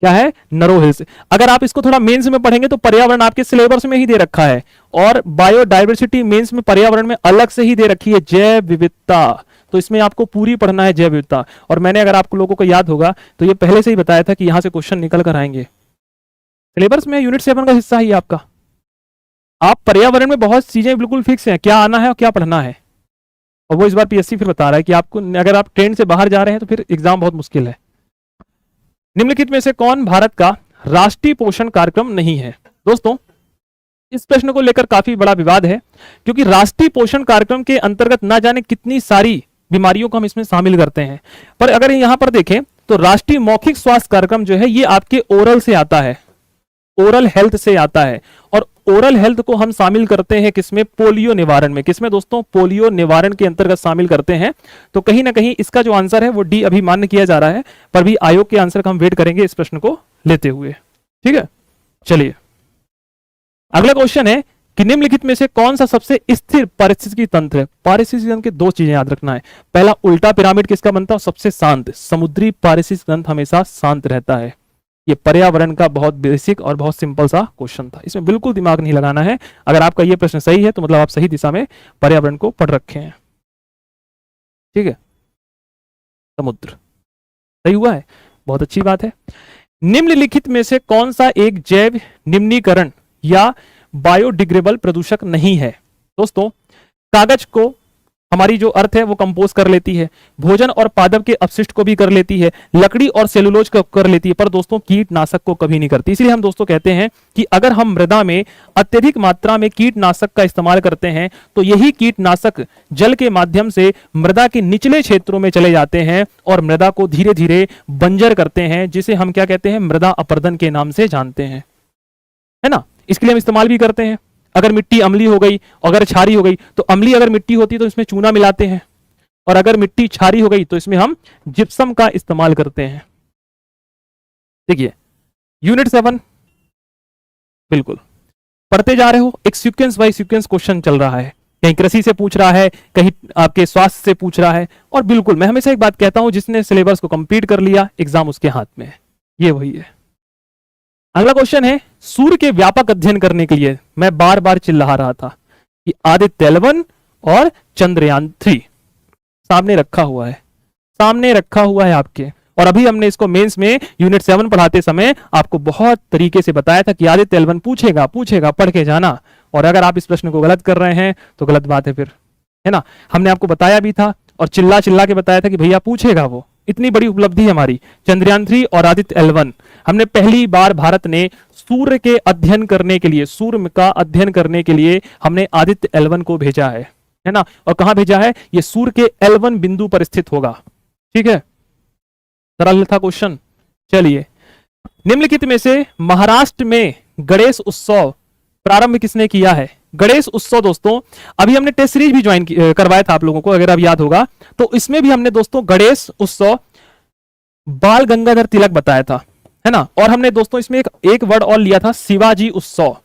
[SPEAKER 1] क्या है? नरो हिल्स। अगर आप इसको थोड़ा मेंस में पढ़ेंगे तो पर्यावरण आपके सिलेबस में ही दे रखा है, और बायोडायवर्सिटी मेंस में पर्यावरण में अलग से ही दे रखी है, जैव विविधता। तो इसमें आपको पूरी पढ़ना है जैव विविधता। और मैंने, अगर आपको लोगों को याद होगा तो ये पहले से ही बताया था कि यहां से क्वेश्चन निकल कर आएंगे। सिलेबस में यूनिट 7 का हिस्सा ही आपका। आप पर्यावरण में बहुत चीजें बिल्कुल फिक्स हैं, क्या आना है और क्या पढ़ना है। और वो इस बार पीएससी फिर बता रहा है कि आपको, अगर आप ट्रेंड से बाहर जा रहे हैं तो फिर एग्जाम बहुत मुश्किल है। निम्नलिखित में से कौन भारत का राष्ट्रीय पोषण कार्यक्रम नहीं है? दोस्तों, इस प्रश्न को लेकर काफी बड़ा विवाद है, क्योंकि राष्ट्रीय पोषण कार्यक्रम के अंतर्गत ना जाने कितनी सारी बीमारियों को हम इसमें शामिल करते हैं। पर अगर यहां पर देखें तो राष्ट्रीय मौखिक स्वास्थ्य कार्यक्रम जो है ये आपके ओरल से आता है, ओरल हेल्थ से आता है। और ओरल हेल्थ को हम शामिल करते हैं किसमें? पोलियो निवारण में। किसमें दोस्तों? पोलियो निवारण के अंतर्गत शामिल करते हैं। तो कहीं ना कहीं इसका जो आंसर है वो डी अभी मान्य किया जा रहा है, पर भी आयोग के आंसर का हम वेट करेंगे इस प्रश्न को लेते हुए। ठीक है, चलिए, अगला क्वेश्चन है कि निम्नलिखित में से कौन सा सबसे स्थिर पारिस्थितिकी तंत्र है? पारिस्थितिकी तंत्र के दो चीजें याद रखना है। पहला, उल्टा पिरामिड किसका बनता है? सबसे शांत। समुद्री पारिस्थितिकी तंत्र हमेशा शांत रहता है। ये पर्यावरण का बहुत बेसिक और बहुत सिंपल सा क्वेश्चन था, इसमें बिल्कुल दिमाग नहीं लगाना है। अगर आपका ये प्रश्न सही है तो मतलब आप सही दिशा में पर्यावरण को पढ़ रखे हैं। ठीक है, समुद्र सही हुआ है, बहुत अच्छी बात है। निम्नलिखित में से कौन सा एक जैव निम्नीकरण या बायोडिग्रेडेबल प्रदूषक नहीं है? दोस्तों, कागज को हमारी जो अर्थ है वो कंपोज कर लेती है, भोजन और पादप के अपशिष्ट को भी कर लेती है, लकड़ी और सेलुलोज को कर लेती है, पर दोस्तों कीटनाशक को कभी नहीं करती। इसलिए हम दोस्तों कहते हैं कि अगर हम मृदा में अत्यधिक मात्रा में कीटनाशक का इस्तेमाल करते हैं तो यही कीटनाशक जल के माध्यम से मृदा के निचले क्षेत्रों में चले जाते हैं और मृदा को धीरे धीरे बंजर करते हैं, जिसे हम क्या कहते हैं? मृदा अपरदन के नाम से जानते हैं, है ना। इसके लिए हम इस्तेमाल भी करते हैं। अगर मिट्टी अम्लीय हो गई, अगर क्षारीय हो गई, तो अम्लीय अगर मिट्टी होती तो इसमें चूना मिलाते हैं, और अगर मिट्टी क्षारीय हो गई तो इसमें हम जिप्सम का इस्तेमाल करते हैं। देखिए यूनिट 7 बिल्कुल पढ़ते जा रहे हो, एक सीक्वेंस बाय सीक्वेंस क्वेश्चन चल रहा है, कहीं कृषि से पूछ रहा है, कहीं आपके स्वास्थ्य से पूछ रहा है, और बिल्कुल मैं हमेशा एक बात कहता हूं, जिसने सिलेबस को कंप्लीट कर लिया एग्जाम उसके हाथ में है, ये वही है। अगला क्वेश्चन है, सूर्य के व्यापक अध्ययन करने के लिए मैं बार बार चिल्ला रहा था कि आदित्य L1 और चंद्रयान 3 सामने रखा हुआ है, सामने रखा हुआ है आपके, और अभी हमने इसको मेंस में यूनिट 7 पढ़ाते समय आपको बहुत तरीके से बताया था कि आदित्य L1 पूछेगा पूछेगा, पढ़ के जाना, और अगर आप इस प्रश्न को गलत कर रहे हैं तो गलत बात है फिर, है ना। हमने आपको बताया भी था और चिल्ला चिल्ला के बताया था कि भैया पूछेगा वो, इतनी बड़ी उपलब्धि है हमारी। चंद्रयान 3 और आदित्य L1, हमने पहली बार भारत ने सूर्य के अध्ययन करने के लिए, सूर्य का अध्ययन करने के लिए हमने आदित्य L1 को भेजा है ना। और कहां भेजा है, ये सूर्य के L1 बिंदु पर स्थित होगा, ठीक है। सरल था क्वेश्चन। चलिए, निम्नलिखित में से महाराष्ट्र में गणेश उत्सव प्रारंभ किसने किया है। गणेश उत्सव दोस्तों, अभी हमने टेस्ट सीरीज भी ज्वाइन करवाया था आप लोगों को, अगर आप याद होगा तो इसमें भी हमने दोस्तों गणेश उत्सव बाल गंगाधर तिलक बताया था, है ना। और हमने दोस्तों इसमें एक वर्ड और लिया था, शिवाजी उत्सव।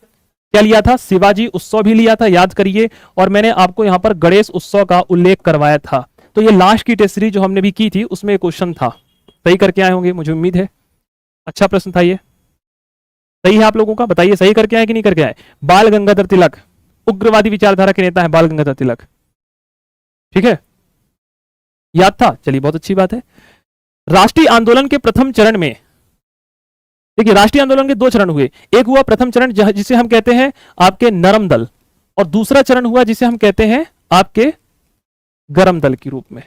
[SPEAKER 1] क्या लिया था, शिवाजी उत्सव भी लिया था, याद करिए। और मैंने आपको यहां पर गणेश उत्सव का उल्लेख करवाया था। तो ये लास्ट की टेस्ट सीरीज जो हमने भी की थी उसमें क्वेश्चन था, सही करके आए होंगे मुझे उम्मीद है। अच्छा प्रश्न था ये, सही है आप लोगों का, बताइए सही करके आए कि नहीं करके आए। बाल गंगाधर तिलक, उग्रवादी विचारधारा के नेता है बाल गंगाधर तिलक, ठीक है, याद था। चलिए बहुत अच्छी बात है। राष्ट्रीय आंदोलन के प्रथम चरण में, देखिए राष्ट्रीय आंदोलन के 2 चरण हुए, एक हुआ प्रथम चरण जिसे हम कहते हैं आपके नरम दल, और दूसरा चरण हुआ जिसे हम कहते हैं आपके गरम दल के रूप में।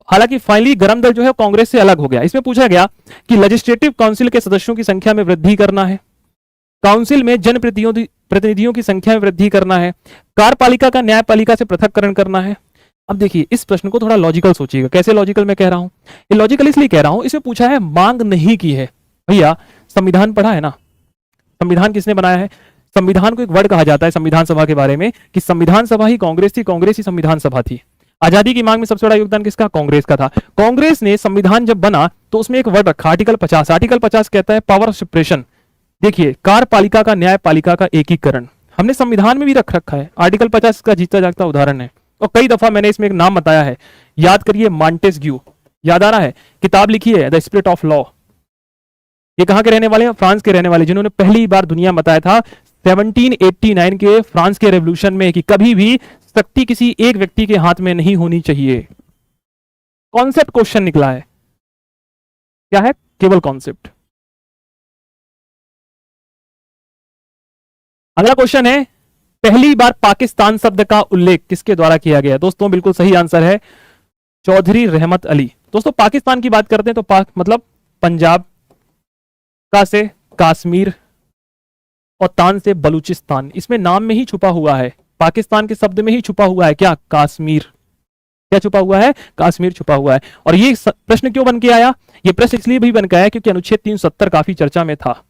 [SPEAKER 1] हालांकि फाइनली गरम दल जो है कांग्रेस से अलग हो गया। इसमें पूछा गया कि लेजिस्लेटिव काउंसिल के सदस्यों की संख्या में वृद्धि करना है, काउंसिल में जनप्रतिनिधियों की संख्या में वृद्धि करना है, कार्यपालिका का न्यायपालिका से पृथककरण करना है। अब देखिए इस प्रश्न को थोड़ा लॉजिकल सोचिएगा। कैसे लॉजिकल मैं कह रहा हूं, ये लॉजिकल इसलिए कह रहा हूं, इसमें पूछा है मांग नहीं की है। भैया संविधान पढ़ा है ना, संविधान किसने बनाया है। संविधान को एक वर्ड कहा जाता है संविधान सभा के बारे में कि संविधान सभा ही कांग्रेस थी, कांग्रेस ही संविधान सभा थी। आजादी की मांग में सबसे बड़ा योगदान किसका, कांग्रेस का था। कांग्रेस ने संविधान जब बना तो उसमें एक वर्ड रखा आर्टिकल 50। आर्टिकल 50 कहता है पावर ऑफ सेपरेशन। देखिए कार्यपालिका का न्यायपालिका का एकीकरण हमने संविधान में भी रख रखा है। आर्टिकल 50 का जीता जागता उदाहरण है, और कई दफा मैंने इसमें एक नाम बताया है, याद करिए मॉन्टेस्क्यू, याद आ रहा है, किताब लिखी है द स्पिरिट ऑफ लॉ। ये कहां के रहने वाले हैं, फ्रांस के रहने वाले, जिन्होंने पहली बार दुनिया में बताया था 1789 के फ्रांस के रेवोल्यूशन में कि कभी भी शक्ति किसी एक व्यक्ति के हाथ में नहीं होनी चाहिए। कॉन्सेप्ट क्वेश्चन निकला है, क्या है, केवल कॉन्सेप्ट। अगला क्वेश्चन है, पहली बार पाकिस्तान शब्द का उल्लेख किसके द्वारा किया गया। दोस्तों बिल्कुल सही आंसर है चौधरी रहमत अली। दोस्तों पाकिस्तान की बात करते हैं तो पाक मतलब पंजाब, का से कश्मीर, और तान से बलूचिस्तान। इसमें नाम में ही छुपा हुआ है, पाकिस्तान के शब्द में ही छुपा हुआ है क्या, कश्मीर। क्या छुपा हुआ है, कश्मीर छुपा हुआ है। और ये प्रश्न क्यों बन के आया, ये प्रश्न इसलिए भी बन के आया क्योंकि अनुच्छेद 370 काफी चर्चा में था।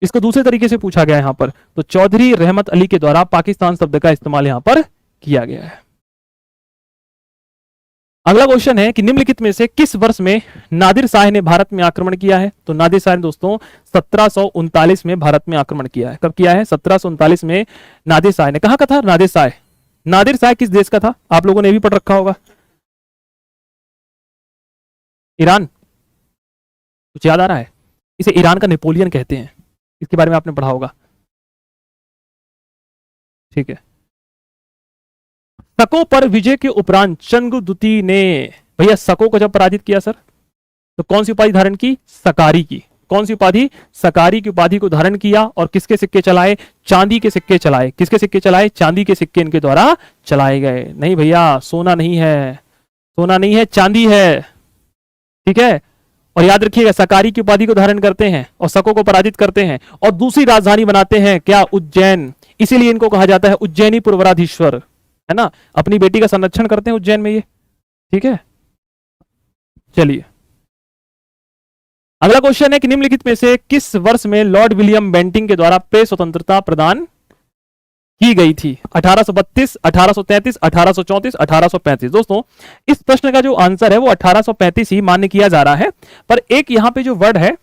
[SPEAKER 1] इसको दूसरे तरीके से पूछा गया यहां पर, तो चौधरी रहमत अली के द्वारा पाकिस्तान शब्द का इस्तेमाल यहां पर किया गया है। अगला क्वेश्चन है कि निम्नलिखित में से किस वर्ष में नादिर शाह ने भारत में आक्रमण किया है। तो नादिर शाह ने दोस्तों 1739 में भारत में आक्रमण किया है। कब किया है, 1739 में नादिर शाह ने। कहां का था नादिर शाह, नादिर शाह किस देश का था, आप लोगों ने भी पढ़ रखा होगा, ईरान। कुछ याद आ रहा है, इसे ईरान का नेपोलियन कहते हैं, इसके बारे में आपने पढ़ा होगा, ठीक है। शकों पर विजय के उपरांत चंद्रगुप्त ने, भैया शकों को जब पराजित किया सर, तो कौन सी उपाधि धारण की, सकारी की। कौन सी उपाधि, सकारी की उपाधि को धारण किया, और किसके सिक्के चलाए, चांदी के सिक्के चलाए। किसके सिक्के चलाए, चांदी के सिक्के इनके द्वारा चलाए गए। नहीं भैया सोना नहीं है, सोना नहीं है, चांदी है, ठीक है। और याद रखिएगा सकारी की उपाधि को धारण करते हैं और शकों को पराजित करते हैं, और दूसरी राजधानी बनाते हैं क्या, उज्जैन। इसीलिए इनको कहा जाता है उज्जैनी पुरवराधीश्वर, है ना। अपनी बेटी का संरक्षण करते हैं उज्जैन में ये, ठीक है। चलिए अगला क्वेश्चन है कि निम्नलिखित में से किस वर्ष में लॉर्ड विलियम बेंटिंग के द्वारा प्रेस स्वतंत्रता प्रदान की गई थी? 1832, 1833, 1834, 1835। दोस्तों इस प्रश्न का जो आंसर है वो 1835 ही मान्य किया जा रहा है। पर एक यहाँ पे जो वर्ड है,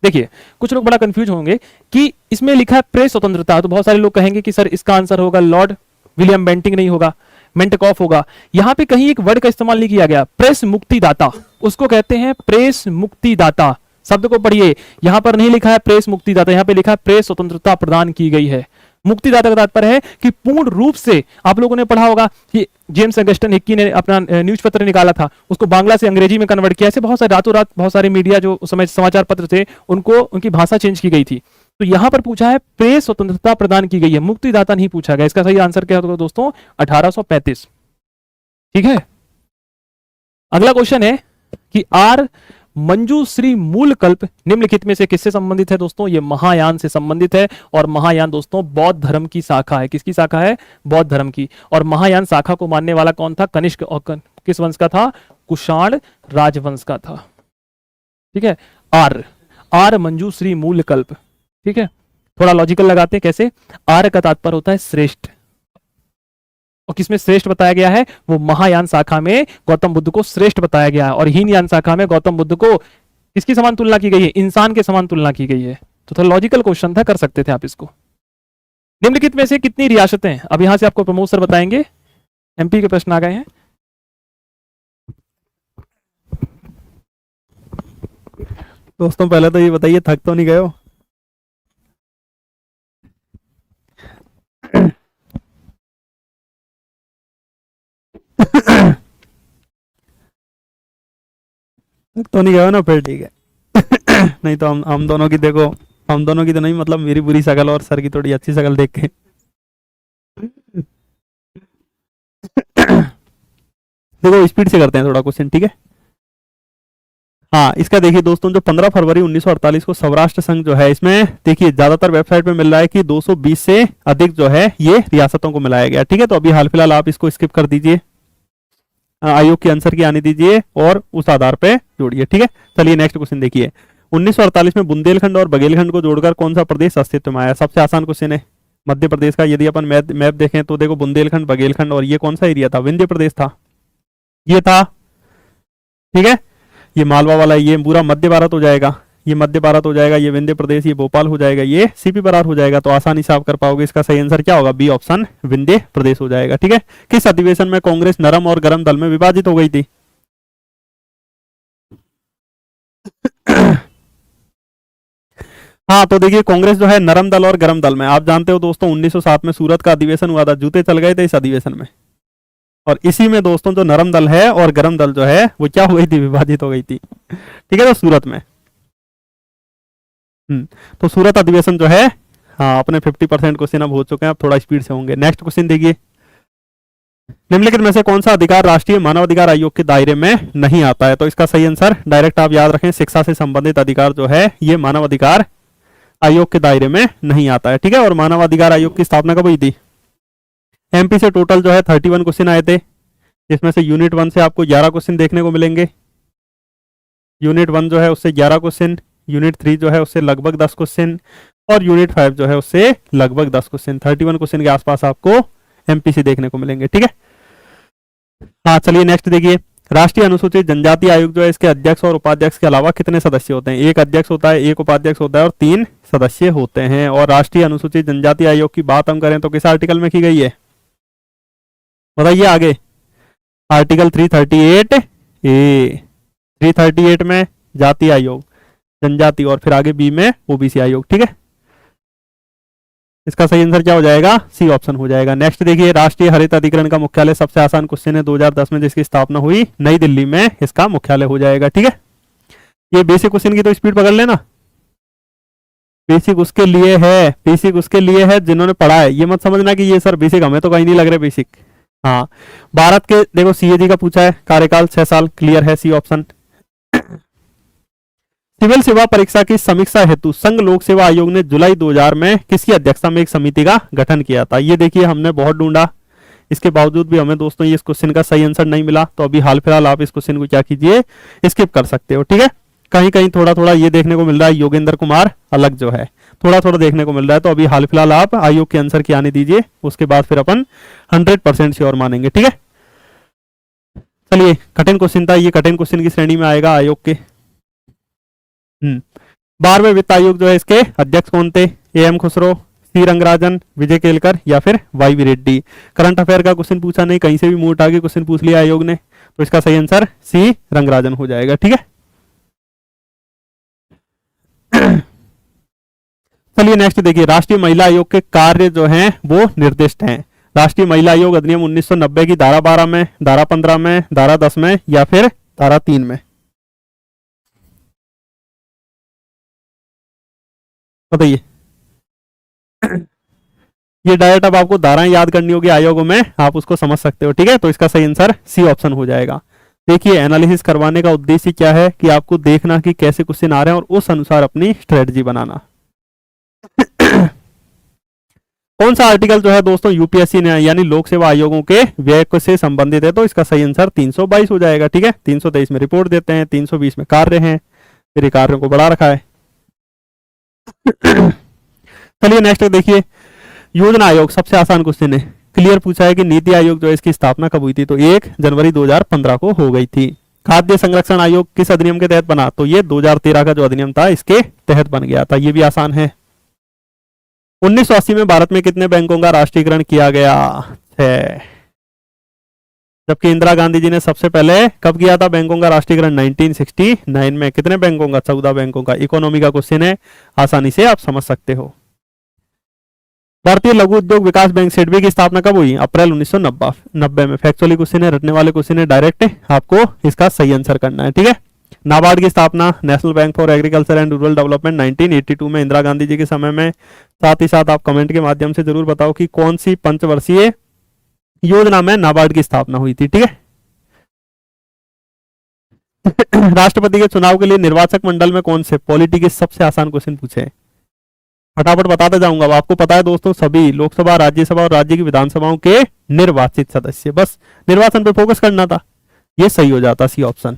[SPEAKER 1] देखिए कुछ लोग बड़ा कंफ्यूज होंगे कि इसमें लिखा है प्रेस स्वतंत्रता, तो बहुत सारे लोग कहेंगे कि सर इसका आंसर होगा लॉर्ड विलियम बेंटिंग, नहीं होगा, मेंटकॉफ होगा। यहां पे कहीं एक वर्ड का इस्तेमाल नहीं किया गया, प्रेस मुक्तिदाता, उसको कहते हैं प्रेस मुक्तिदाता। शब्द को पढ़िए, यहां पर नहीं लिखा है प्रेस मुक्तिदाता, यहां पे लिखा है प्रेस स्वतंत्रता प्रदान की गई है। मुक्तिदाता का तात्पर्य है कि पूर्ण रूप से, आप लोगों ने पढ़ा होगा कि जेम्स अगस्टन हिक्की ने अपना न्यूज़पेपर निकाला था, उसको बांग्ला से अंग्रेजी में कन्वर्ट किया। ऐसे बहुत सारे रातों रात बहुत सारे मीडिया जो उस समय समाचार पत्र थे उनको उनकी भाषा चेंज की गई थी। तो यहां पर पूछा है प्रेस स्वतंत्रता प्रदान की गई है, मुक्तिदाता नहीं पूछा गया। इसका सही आंसर क्या होगा दोस्तों? 1835। ठीक है। अगला क्वेश्चन है कि आर मंजूश्री मूलकल्प निम्नलिखित में से किससे संबंधित है? दोस्तों ये महायान से संबंधित है, और महायान दोस्तों बौद्ध धर्म की शाखा है। किसकी शाखा है? बौद्ध धर्म की। और महायान शाखा को मानने वाला कौन था? कनिष्क। और किस वंश का था? कुषाण राजवंश का था। ठीक है। आर मंजूश्री मूलकल्प। ठीक है, थोड़ा लॉजिकल लगाते हैं। कैसे? आर्य का तात्पर्य होता है श्रेष्ठ, और किसमें श्रेष्ठ बताया गया है? वो महायान शाखा में गौतम बुद्ध को श्रेष्ठ बताया गया है। और हीनयान शाखा में गौतम बुद्ध को किसकी समान तुलना की गई है? इंसान के समान तुलना की गई है। तो थोड़ा लॉजिकल क्वेश्चन था, कर सकते थे आप इसको। निम्नलिखित में से कितनी रियासतें, अब यहां से आपको प्रमोद सर बताएंगे, एमपी के प्रश्न आ गए हैं।
[SPEAKER 2] दोस्तों पहले तो ये बताइए, थक तो नहीं गए हो? थक तो नहीं गए हो ना? फिर ठीक है। नहीं तो हम दोनों की देखो, हम दोनों की तो नहीं, मतलब मेरी बुरी शक्ल और सर की थोड़ी अच्छी शक्ल देख के। देखो स्पीड से करते हैं थोड़ा क्वेश्चन, ठीक है। हाँ, इसका देखिए दोस्तों, जो 15 फरवरी 1948 को सौराष्ट्र संघ जो है, इसमें देखिए ज्यादातर वेबसाइट पे मिल रहा है कि 220 से अधिक जो है ये रियासतों को मिलाया गया। ठीक है, तो अभी हाल फिलहाल आप इसको स्किप कर दीजिए, आयोग के आंसर की आने दीजिए और उस आधार पे जोड़िए। ठीक है, चलिए नेक्स्ट क्वेश्चन देखिए। 1948 में बुंदेलखंड और बघेलखंड को जोड़कर कौन सा प्रदेश अस्तित्व में आया? सबसे आसान क्वेश्चन है, मध्य प्रदेश का। यदि अपन मैप देखें तो देखो बुंदेलखंड, बघेलखंड, और ये कौन सा एरिया था? विंध्य प्रदेश था, ये था। ठीक है, ये मालवा वाला, ये पूरा मध्य भारत हो जाएगा, ये मध्य भारत हो जाएगा, ये विंध्य प्रदेश, ये भोपाल हो जाएगा, ये सीपी बरार हो जाएगा। तो आसानी से आप कर पाओगे। इसका सही आंसर क्या होगा? बी ऑप्शन, विंध्य प्रदेश हो जाएगा। ठीक है। किस अधिवेशन में कांग्रेस नरम और गरम दल में विभाजित हो गई थी? हाँ, तो देखिए कांग्रेस जो है नरम दल और गरम दल में, आप जानते हो दोस्तों 1907 में सूरत का अधिवेशन हुआ था, जूते चल गए थे इस अधिवेशन में। और इसी में दोस्तों जो नरम दल है और गरम दल जो है वो क्या हो गई थी? विभाजित हो गई थी। ठीक है, तो सूरत में। तो सूरत अधिवेशन जो है, हाँ अपने 50% क्वेश्चन अब हो चुके हैं, अब थोड़ा स्पीड से होंगे। नेक्स्ट क्वेश्चन देखिए। निम्नलिखित में से कौन सा अधिकार राष्ट्रीय मानवाधिकार आयोग के दायरे में नहीं आता है? तो इसका सही आंसर डायरेक्ट आप याद रखें, शिक्षा से संबंधित अधिकार जो है ये मानवाधिकार आयोग के दायरे में नहीं आता है। ठीक है, और मानवाधिकार आयोग की स्थापना कब हुई थी? एमपी से टोटल जो है 31 क्वेश्चन आए थे, जिसमें से यूनिट 1 से आपको 11 क्वेश्चन देखने को मिलेंगे। यूनिट 1 जो है उससे 11 क्वेश्चन, यूनिट 3 जो है उससे लगभग 10 क्वेश्चन, और यूनिट 5 जो है उससे लगभग 10 क्वेश्चन। 31 क्वेश्चन के आसपास आपको एमपीसी देखने को मिलेंगे। ठीक है, हाँ चलिए नेक्स्ट देखिए। राष्ट्रीय अनुसूचित जनजाति आयोग जो है, इसके अध्यक्ष और उपाध्यक्ष के अलावा कितने सदस्य होते हैं? एक अध्यक्ष होता है, एक उपाध्यक्ष होता है, और 3 सदस्य होते हैं। और राष्ट्रीय अनुसूचित जनजाति आयोग की बात हम करें तो किस आर्टिकल में की गई है? बताइए आगे। आर्टिकल 338 ए, 338 में जाति आयोग, जनजाति, और फिर आगे बी में ओबीसी आयोग। ठीक है, इसका सही आंसर क्या हो जाएगा? सी ऑप्शन हो जाएगा। नेक्स्ट देखिए। राष्ट्रीय हरित अधिकरण का मुख्यालय, सबसे आसान क्वेश्चन है, 2010 में जिसकी स्थापना हुई नई दिल्ली में, इसका मुख्यालय हो जाएगा। ठीक है, ये बेसिक क्वेश्चन की तो स्पीड पकड़ लेना, बेसिक उसके लिए है, बेसिक उसके लिए है जिन्होंने पढ़ा है। ये मत समझना कि ये सर बेसिक हमें तो कहीं नहीं लग रहे बेसिक। हाँ, भारत के देखो सीएजी का पूछा है, कार्यकाल 6 साल, क्लियर है, सी ऑप्शन। सिविल सेवा परीक्षा की समीक्षा हेतु संघ लोक सेवा आयोग ने जुलाई 2000 में किसकी अध्यक्षता में एक समिति का गठन किया था? ये देखिए हमने बहुत ढूंढा, इसके बावजूद भी हमें दोस्तों ये इस क्वेश्चन का सही आंसर नहीं मिला। तो अभी हाल फिलहाल आप इस क्वेश्चन को क्या कीजिए, स्किप कर सकते हो। ठीक है, कहीं कहीं थोड़ा थोड़ा ये देखने को मिल रहा है योगेंद्र कुमार अलग जो है, थोड़ा थोड़ा देखने को मिल रहा है। तो अभी हाल फिलहाल आप आयोग के आंसर की आने दीजिए, उसके बाद फिर अपन 100% श्योर मानेंगे, ठीक है। चलिए, कठिन क्वेश्चन था ये, कठिन क्वेश्चन की श्रेणी में आएगा आयोग के। 12वें वित्त आयोग जो है इसके अध्यक्ष कौन थे? एम खुसरो, सी रंगराजन, विजय केलकर या फिर Y V Reddy. Current affair का क्वेश्चन पूछा नहीं, कहीं से भी मुंह उठा के क्वेश्चन पूछ लिया आयोग ने, तो इसका सही आंसर सी रंगराजन हो जाएगा, ठीक है। चलिए नेक्स्ट देखिए, राष्ट्रीय महिला आयोग के कार्य जो हैं वो निर्दिष्ट हैं। राष्ट्रीय महिला आयोग अधिनियम 1990 की धारा 12 में, धारा 15 में, धारा 10 में या फिर धारा 3 में, बताइए। ये डायरेक्ट अब आपको धाराएं याद करनी होगी आयोगों में, आप उसको समझ सकते हो, ठीक है। तो इसका सही आंसर सी ऑप्शन हो जाएगा। देखिए, एनालिसिस करवाने का उद्देश्य क्या है कि आपको देखना कि कैसे क्वेश्चन आ रहे हैं और उस अनुसार अपनी स्ट्रेटजी बनाना। कौन सा आर्टिकल जो है दोस्तों यूपीएससी ने यानी लोक सेवा आयोगों के व्यय से संबंधित है? तो इसका सही आंसर 322 हो जाएगा, ठीक है। 323 में रिपोर्ट देते हैं, 320 में कार्य हैं, फिर कार्यों को बढ़ा रखा है। चलिए नेक्स्ट देखिए, योजना आयोग, सबसे आसान क्वेश्चन है, क्लियर पूछा है कि नीति आयोग जो है इसकी स्थापना कब हुई थी? तो 1 जनवरी 2015 को हो गई थी। खाद्य संरक्षण आयोग किस अधिनियम के तहत बना? तो ये 2013 का जो अधिनियम था इसके तहत बन गया था, ये भी आसान है। 1980 में भारत में कितने बैंकों का राष्ट्रीयकरण किया गया है? जबकि इंदिरा गांधी जी ने सबसे पहले कब किया था बैंकों का राष्ट्रीयकरण? 1969 में। कितने बैंकों का? 14 बैंकों का। इकोनॉमी का क्वेश्चन है, आसानी से आप समझ सकते हो। भारतीय लघु उद्योग विकास बैंक सिडबी की स्थापना कब हुई? अप्रैल 1990 में। फैक्चुअली क्वेश्चन है, रटने वाले क्वेश्चन है, डायरेक्ट आपको इसका सही आंसर करना है, ठीक है। नाबार्ड की स्थापना national bank for agriculture and rural development 1982 में इंदिरा गांधी जी के समय में। साथ ही साथ आप कमेंट के माध्यम से जरूर बताओ कि कौन सी पंचवर्षीय योजना में नाबार्ड की स्थापना हुई थी, ठीक है। राष्ट्रपति के चुनाव के लिए निर्वाचक मंडल में कौन से? पॉलिटी के सबसे आसान क्वेश्चन पूछे, फटाफट बताते जाऊंगा। अब आपको पता है दोस्तों, सभी लोकसभा, राज्यसभा और राज्य की विधानसभाओं के निर्वाचित सदस्य, बस निर्वाचन पे फोकस करना था, ये सही हो जाता सी ऑप्शन।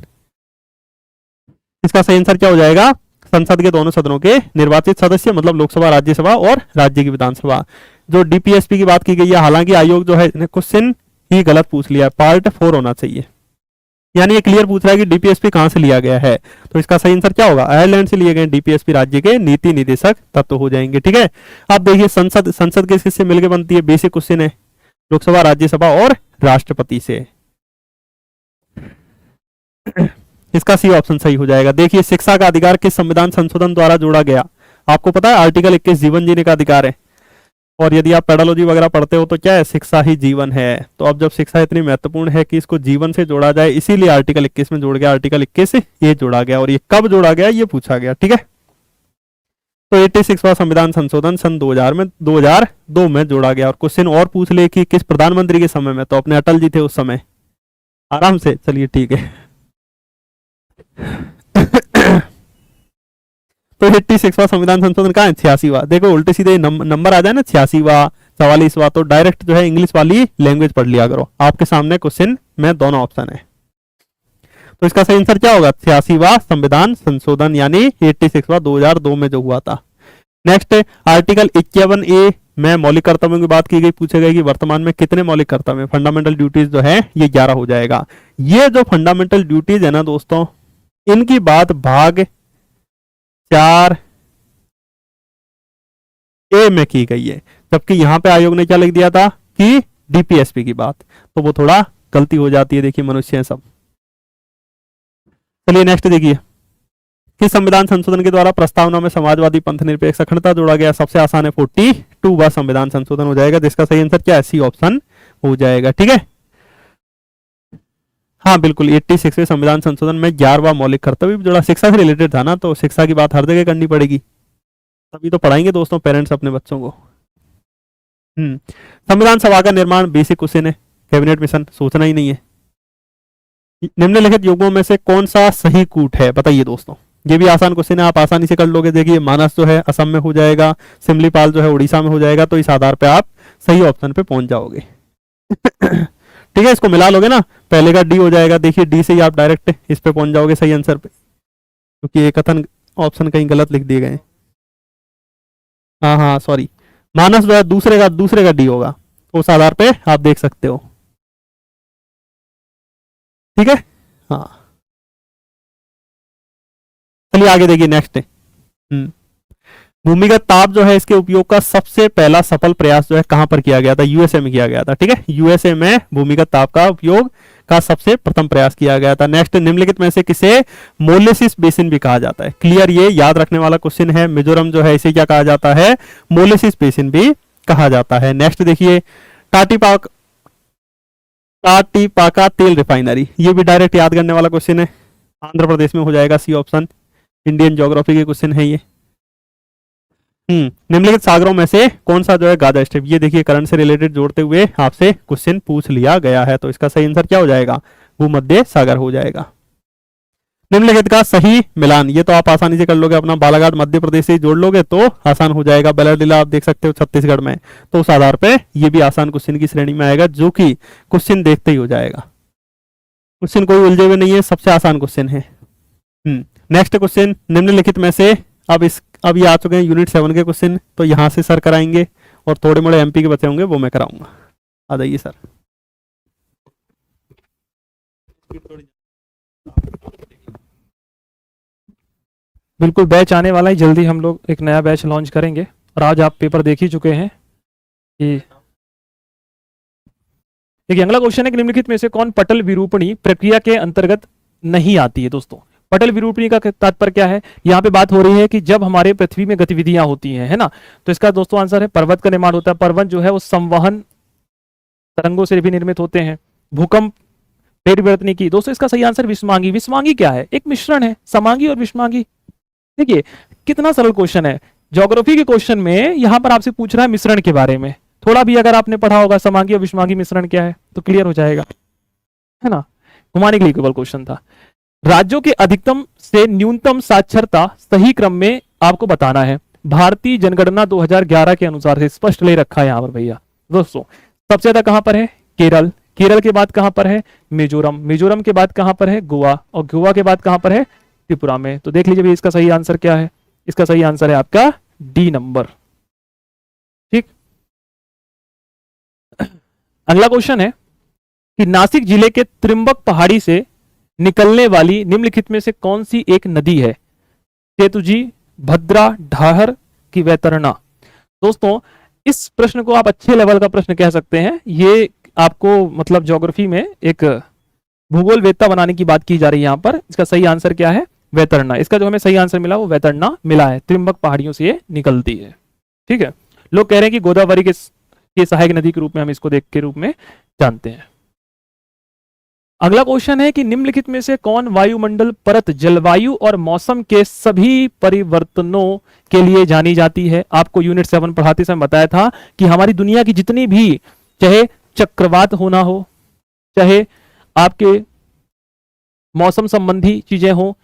[SPEAKER 2] इसका सही आंसर क्या हो जाएगा? संसद के दोनों सदनों के निर्वाचित सदस्य, मतलब लोकसभा, राज्यसभा और राज्य की विधानसभा। जो डीपीएसपी की बात की गई है, हालांकि आयोग जो है क्वेश्चन ही गलत पूछ लिया, पार्ट 4 होना चाहिए। यानी ये क्लियर पूछ रहा है कि डीपीएसपी कहां से लिया गया है, तो इसका सही आंसर क्या होगा? आयरलैंड से लिए गए डीपीएसपी राज्य के नीति निदेशक तत्व हो जाएंगे, ठीक है। अब देखिए, संसद किस किससे मिलकर बनती है? बेसिक क्वेश्चन है, लोकसभा, राज्यसभा और राष्ट्रपति से। इसका सी ऑप्शन सही हो जाएगा। देखिए, शिक्षा का अधिकार किस संविधान संशोधन द्वारा जोड़ा गया? आपको पता है आर्टिकल 21 जीवन जीने का अधिकार है, और यदि आप पेडोलॉजी वगैरह पढ़ते हो तो क्या है? शिक्षा ही जीवन है। तो अब जब शिक्षा इतनी महत्वपूर्ण है कि इसको जीवन से जोड़ा जाए, इसीलिए आर्टिकल 21 में जोड़ गया, आर्टिकल 21 ये जोड़ा गया। और ये कब जोड़ा गया ये पूछा गया, ठीक है। तो 86वां संविधान संशोधन सन 2002 में जोड़ा गया। और क्वेश्चन और पूछ ले कि किस प्रधानमंत्री के समय में? तो अपने अटल जी थे उस समय, आराम से। चलिए ठीक है। तो 86वां संविधान संशोधन कहाँ है? 86वां। देखो उल्टे सीधे नंबर आ जाए ना, 86वां, 44वां, तो डायरेक्ट जो है इंग्लिश वाली लैंग्वेज पढ़ लिया करो। आपके सामने क्वेश्चन में दोनों ऑप्शन है, तो इसका सही आंसर क्या होगा? 86वां संविधान संशोधन, यानी 86वां 2002 में जो हुआ था। नेक्स्ट, आर्टिकल 51A में मौलिक कर्तव्यों की बात की गई, पूछे गए कि वर्तमान में कितने मौलिक कर्तव्य? फंडामेंटल ड्यूटीज जो है ये 11 हो जाएगा। ये जो फंडामेंटल ड्यूटीज है ना दोस्तों, इनकी बात भाग 4A में की गई है, जबकि यहां पे आयोग ने क्या लिख दिया था कि डीपीएसपी की बात, तो वो थोड़ा गलती हो जाती है। देखिए, मनुष्य हैं सब। चलिए नेक्स्ट देखिए, किस संविधान संशोधन के द्वारा प्रस्तावना में समाजवादी पंथ निरपेक्ष अखंडता जोड़ा गया? सबसे आसान है, 42वां संविधान संशोधन हो जाएगा, जिसका सही आंसर क्या है? सी ऑप्शन हो जाएगा, ठीक है। हाँ बिल्कुल, 86वें संविधान संशोधन में 11वां मौलिक कर्तव्य भी जुड़ा, शिक्षा से रिलेटेड था ना, तो शिक्षा की बात हर जगह करनी पड़ेगी, तभी तो पढ़ाएंगे दोस्तों पेरेंट्स अपने बच्चों को। संविधान सभा का निर्माण बेसिक क्वेश्चन है, कैबिनेट मिशन, सोचना ही नहीं है। निम्नलिखित युगों में से कौन सा सही कूट है? बताइए दोस्तों, ये भी आसान क्वेश्चन है, आप आसानी से कर लोगे। देखिए, मानस जो है असम में हो जाएगा, सिमलीपाल जो है उड़ीसा में हो जाएगा, तो इस आधार पे आप सही ऑप्शन पे पहुंच जाओगे। ठीक है, इसको मिला लोगे ना, पहले का डी हो जाएगा। देखिए, डी से ही आप डायरेक्ट इस पे पहुंच जाओगे सही आंसर पे, क्योंकि एक कथन ऑप्शन कहीं गलत लिख दिए गए। हाँ हाँ सॉरी, मानस जो है दूसरे का डी होगा, उस आधार पे आप देख सकते हो। ठीक है, हाँ चलिए आगे देखिए नेक्स्ट। भूमिगत ताप जो है इसके उपयोग का सबसे पहला सफल प्रयास जो है कहां पर किया गया था? यूएसए में किया गया था। ठीक है, यूएसए में भूमिगत ताप का उपयोग का सबसे प्रथम प्रयास किया गया था। नेक्स्ट, निम्नलिखित में से किसे मोलेसिस बेसिन भी कहा जाता है? क्लियर, ये याद रखने वाला क्वेश्चन है। मिजोरम जो है इसे क्या कहा जाता है? मोलेसिस बेसिन भी कहा जाता है। नेक्स्ट देखिए, टाटीपाका तेल रिफाइनरी, ये भी डायरेक्ट याद करने वाला क्वेश्चन है। आंध्र प्रदेश में हो जाएगा, सी ऑप्शन। इंडियन ज्योग्राफी के क्वेश्चन है ये। निम्नलिखित सागरों में से कौन सा जो है गाजा स्ट्रिप? ये देखिए करंट से रिलेटेड जोड़ते हुए आपसे क्वेश्चन पूछ लिया गया है, तो इसका सही आंसर क्या हो जाएगा? भूमध्य सागर हो जाएगा। निम्नलिखित का सही मिलान, ये तो आप आसानी से कर लोगे, अपना बालाघाट मध्य प्रदेश से जोड़ लोगे तो आसान हो जाएगा। बेलाडीला आप देख सकते हो छत्तीसगढ़ में, तो उस आधार पे ये भी आसान क्वेश्चन की श्रेणी में आएगा, जो कि क्वेश्चन देखते ही हो जाएगा। क्वेश्चन कोई उलझे हुए नहीं है, सबसे आसान क्वेश्चन है। नेक्स्ट क्वेश्चन, निम्नलिखित में से अब ये आ चुके हैं यूनिट 7 के क्वेश्चन, तो यहां से सर कराएंगे, और थोड़े मोड़े एमपी के बचे होंगे वो मैं कराऊंगा। आ जाइए सर।
[SPEAKER 1] बिल्कुल, बैच आने वाला है, जल्दी हम लोग एक नया बैच लॉन्च करेंगे। और आज आप पेपर देख ही चुके हैं कि देखिए अगला क्वेश्चन है कि निम्नलिखित में से कौन पटल विरूपणी प्रक्रिया के अंतर्गत नहीं आती है? दोस्तों, पटल विरूपणी का तात्पर्य क्या है? यहाँ पे बात हो रही है कि जब हमारे पृथ्वी में गतिविधियां होती हैं, है ना, तो इसका दोस्तों आंसर है पर्वत का निर्माण होता है। पर्वत जो है वो संवहन तरंगों से भी निर्मित होते हैं। भूकंप, परिवर्तनी की, दोस्तों इसका सही आंसर विस्मांगी। विस्मांगी क्या है? एक मिश्रण है, समांगी और विस्मांगी। देखिए कितना सरल क्वेश्चन है। ज्योग्राफी के क्वेश्चन में यहां पर आपसे पूछ रहा है मिश्रण के बारे में। थोड़ा भी अगर आपने पढ़ा होगा समांगी और विस्मांगी मिश्रण क्या है तो क्लियर हो जाएगा, है ना। घुमाने के लिए केवल क्वेश्चन था। राज्यों के अधिकतम से न्यूनतम साक्षरता सही क्रम में आपको बताना है। भारतीय जनगणना 2011 के अनुसार से स्पष्ट ले रखा है यहां पर भैया। दोस्तों सबसे ज्यादा कहां पर है? केरल। केरल के बाद कहां पर है? मिजोरम। मिजोरम के बाद कहां पर है? गोवा। और गोवा के बाद कहां पर है? त्रिपुरा में। तो देख लीजिए भाई इसका सही आंसर क्या है। इसका सही आंसर है आपका डी नंबर। ठीक, अगला क्वेश्चन है कि नासिक जिले के त्रिम्बक पहाड़ी से निकलने वाली निम्नलिखित में से कौन सी एक नदी है? सेतुजी, भद्रा, ढाहर की वैतरणा। दोस्तों इस प्रश्न को आप अच्छे लेवल का प्रश्न कह सकते हैं। ये आपको मतलब ज्योग्राफी में एक भूगोल वेत्ता बनाने की बात की जा रही है यहाँ पर। इसका सही आंसर क्या है? वैतरणा। इसका जो हमें सही आंसर मिला वो वैतरणा मिला है। त्रिम्बक पहाड़ियों से ये निकलती है। ठीक है, लोग कह रहे हैं कि गोदावरी के सहायक नदी के रूप में हम इसको देख के रूप में जानते हैं। अगला क्वेश्चन है कि निम्नलिखित में से कौन वायुमंडल परत जलवायु और मौसम के सभी परिवर्तनों के लिए जानी जाती है? आपको यूनिट 7 पढ़ाते समय बताया था कि हमारी दुनिया की जितनी भी, चाहे चक्रवात होना हो, चाहे आपके मौसम संबंधी चीजें हो,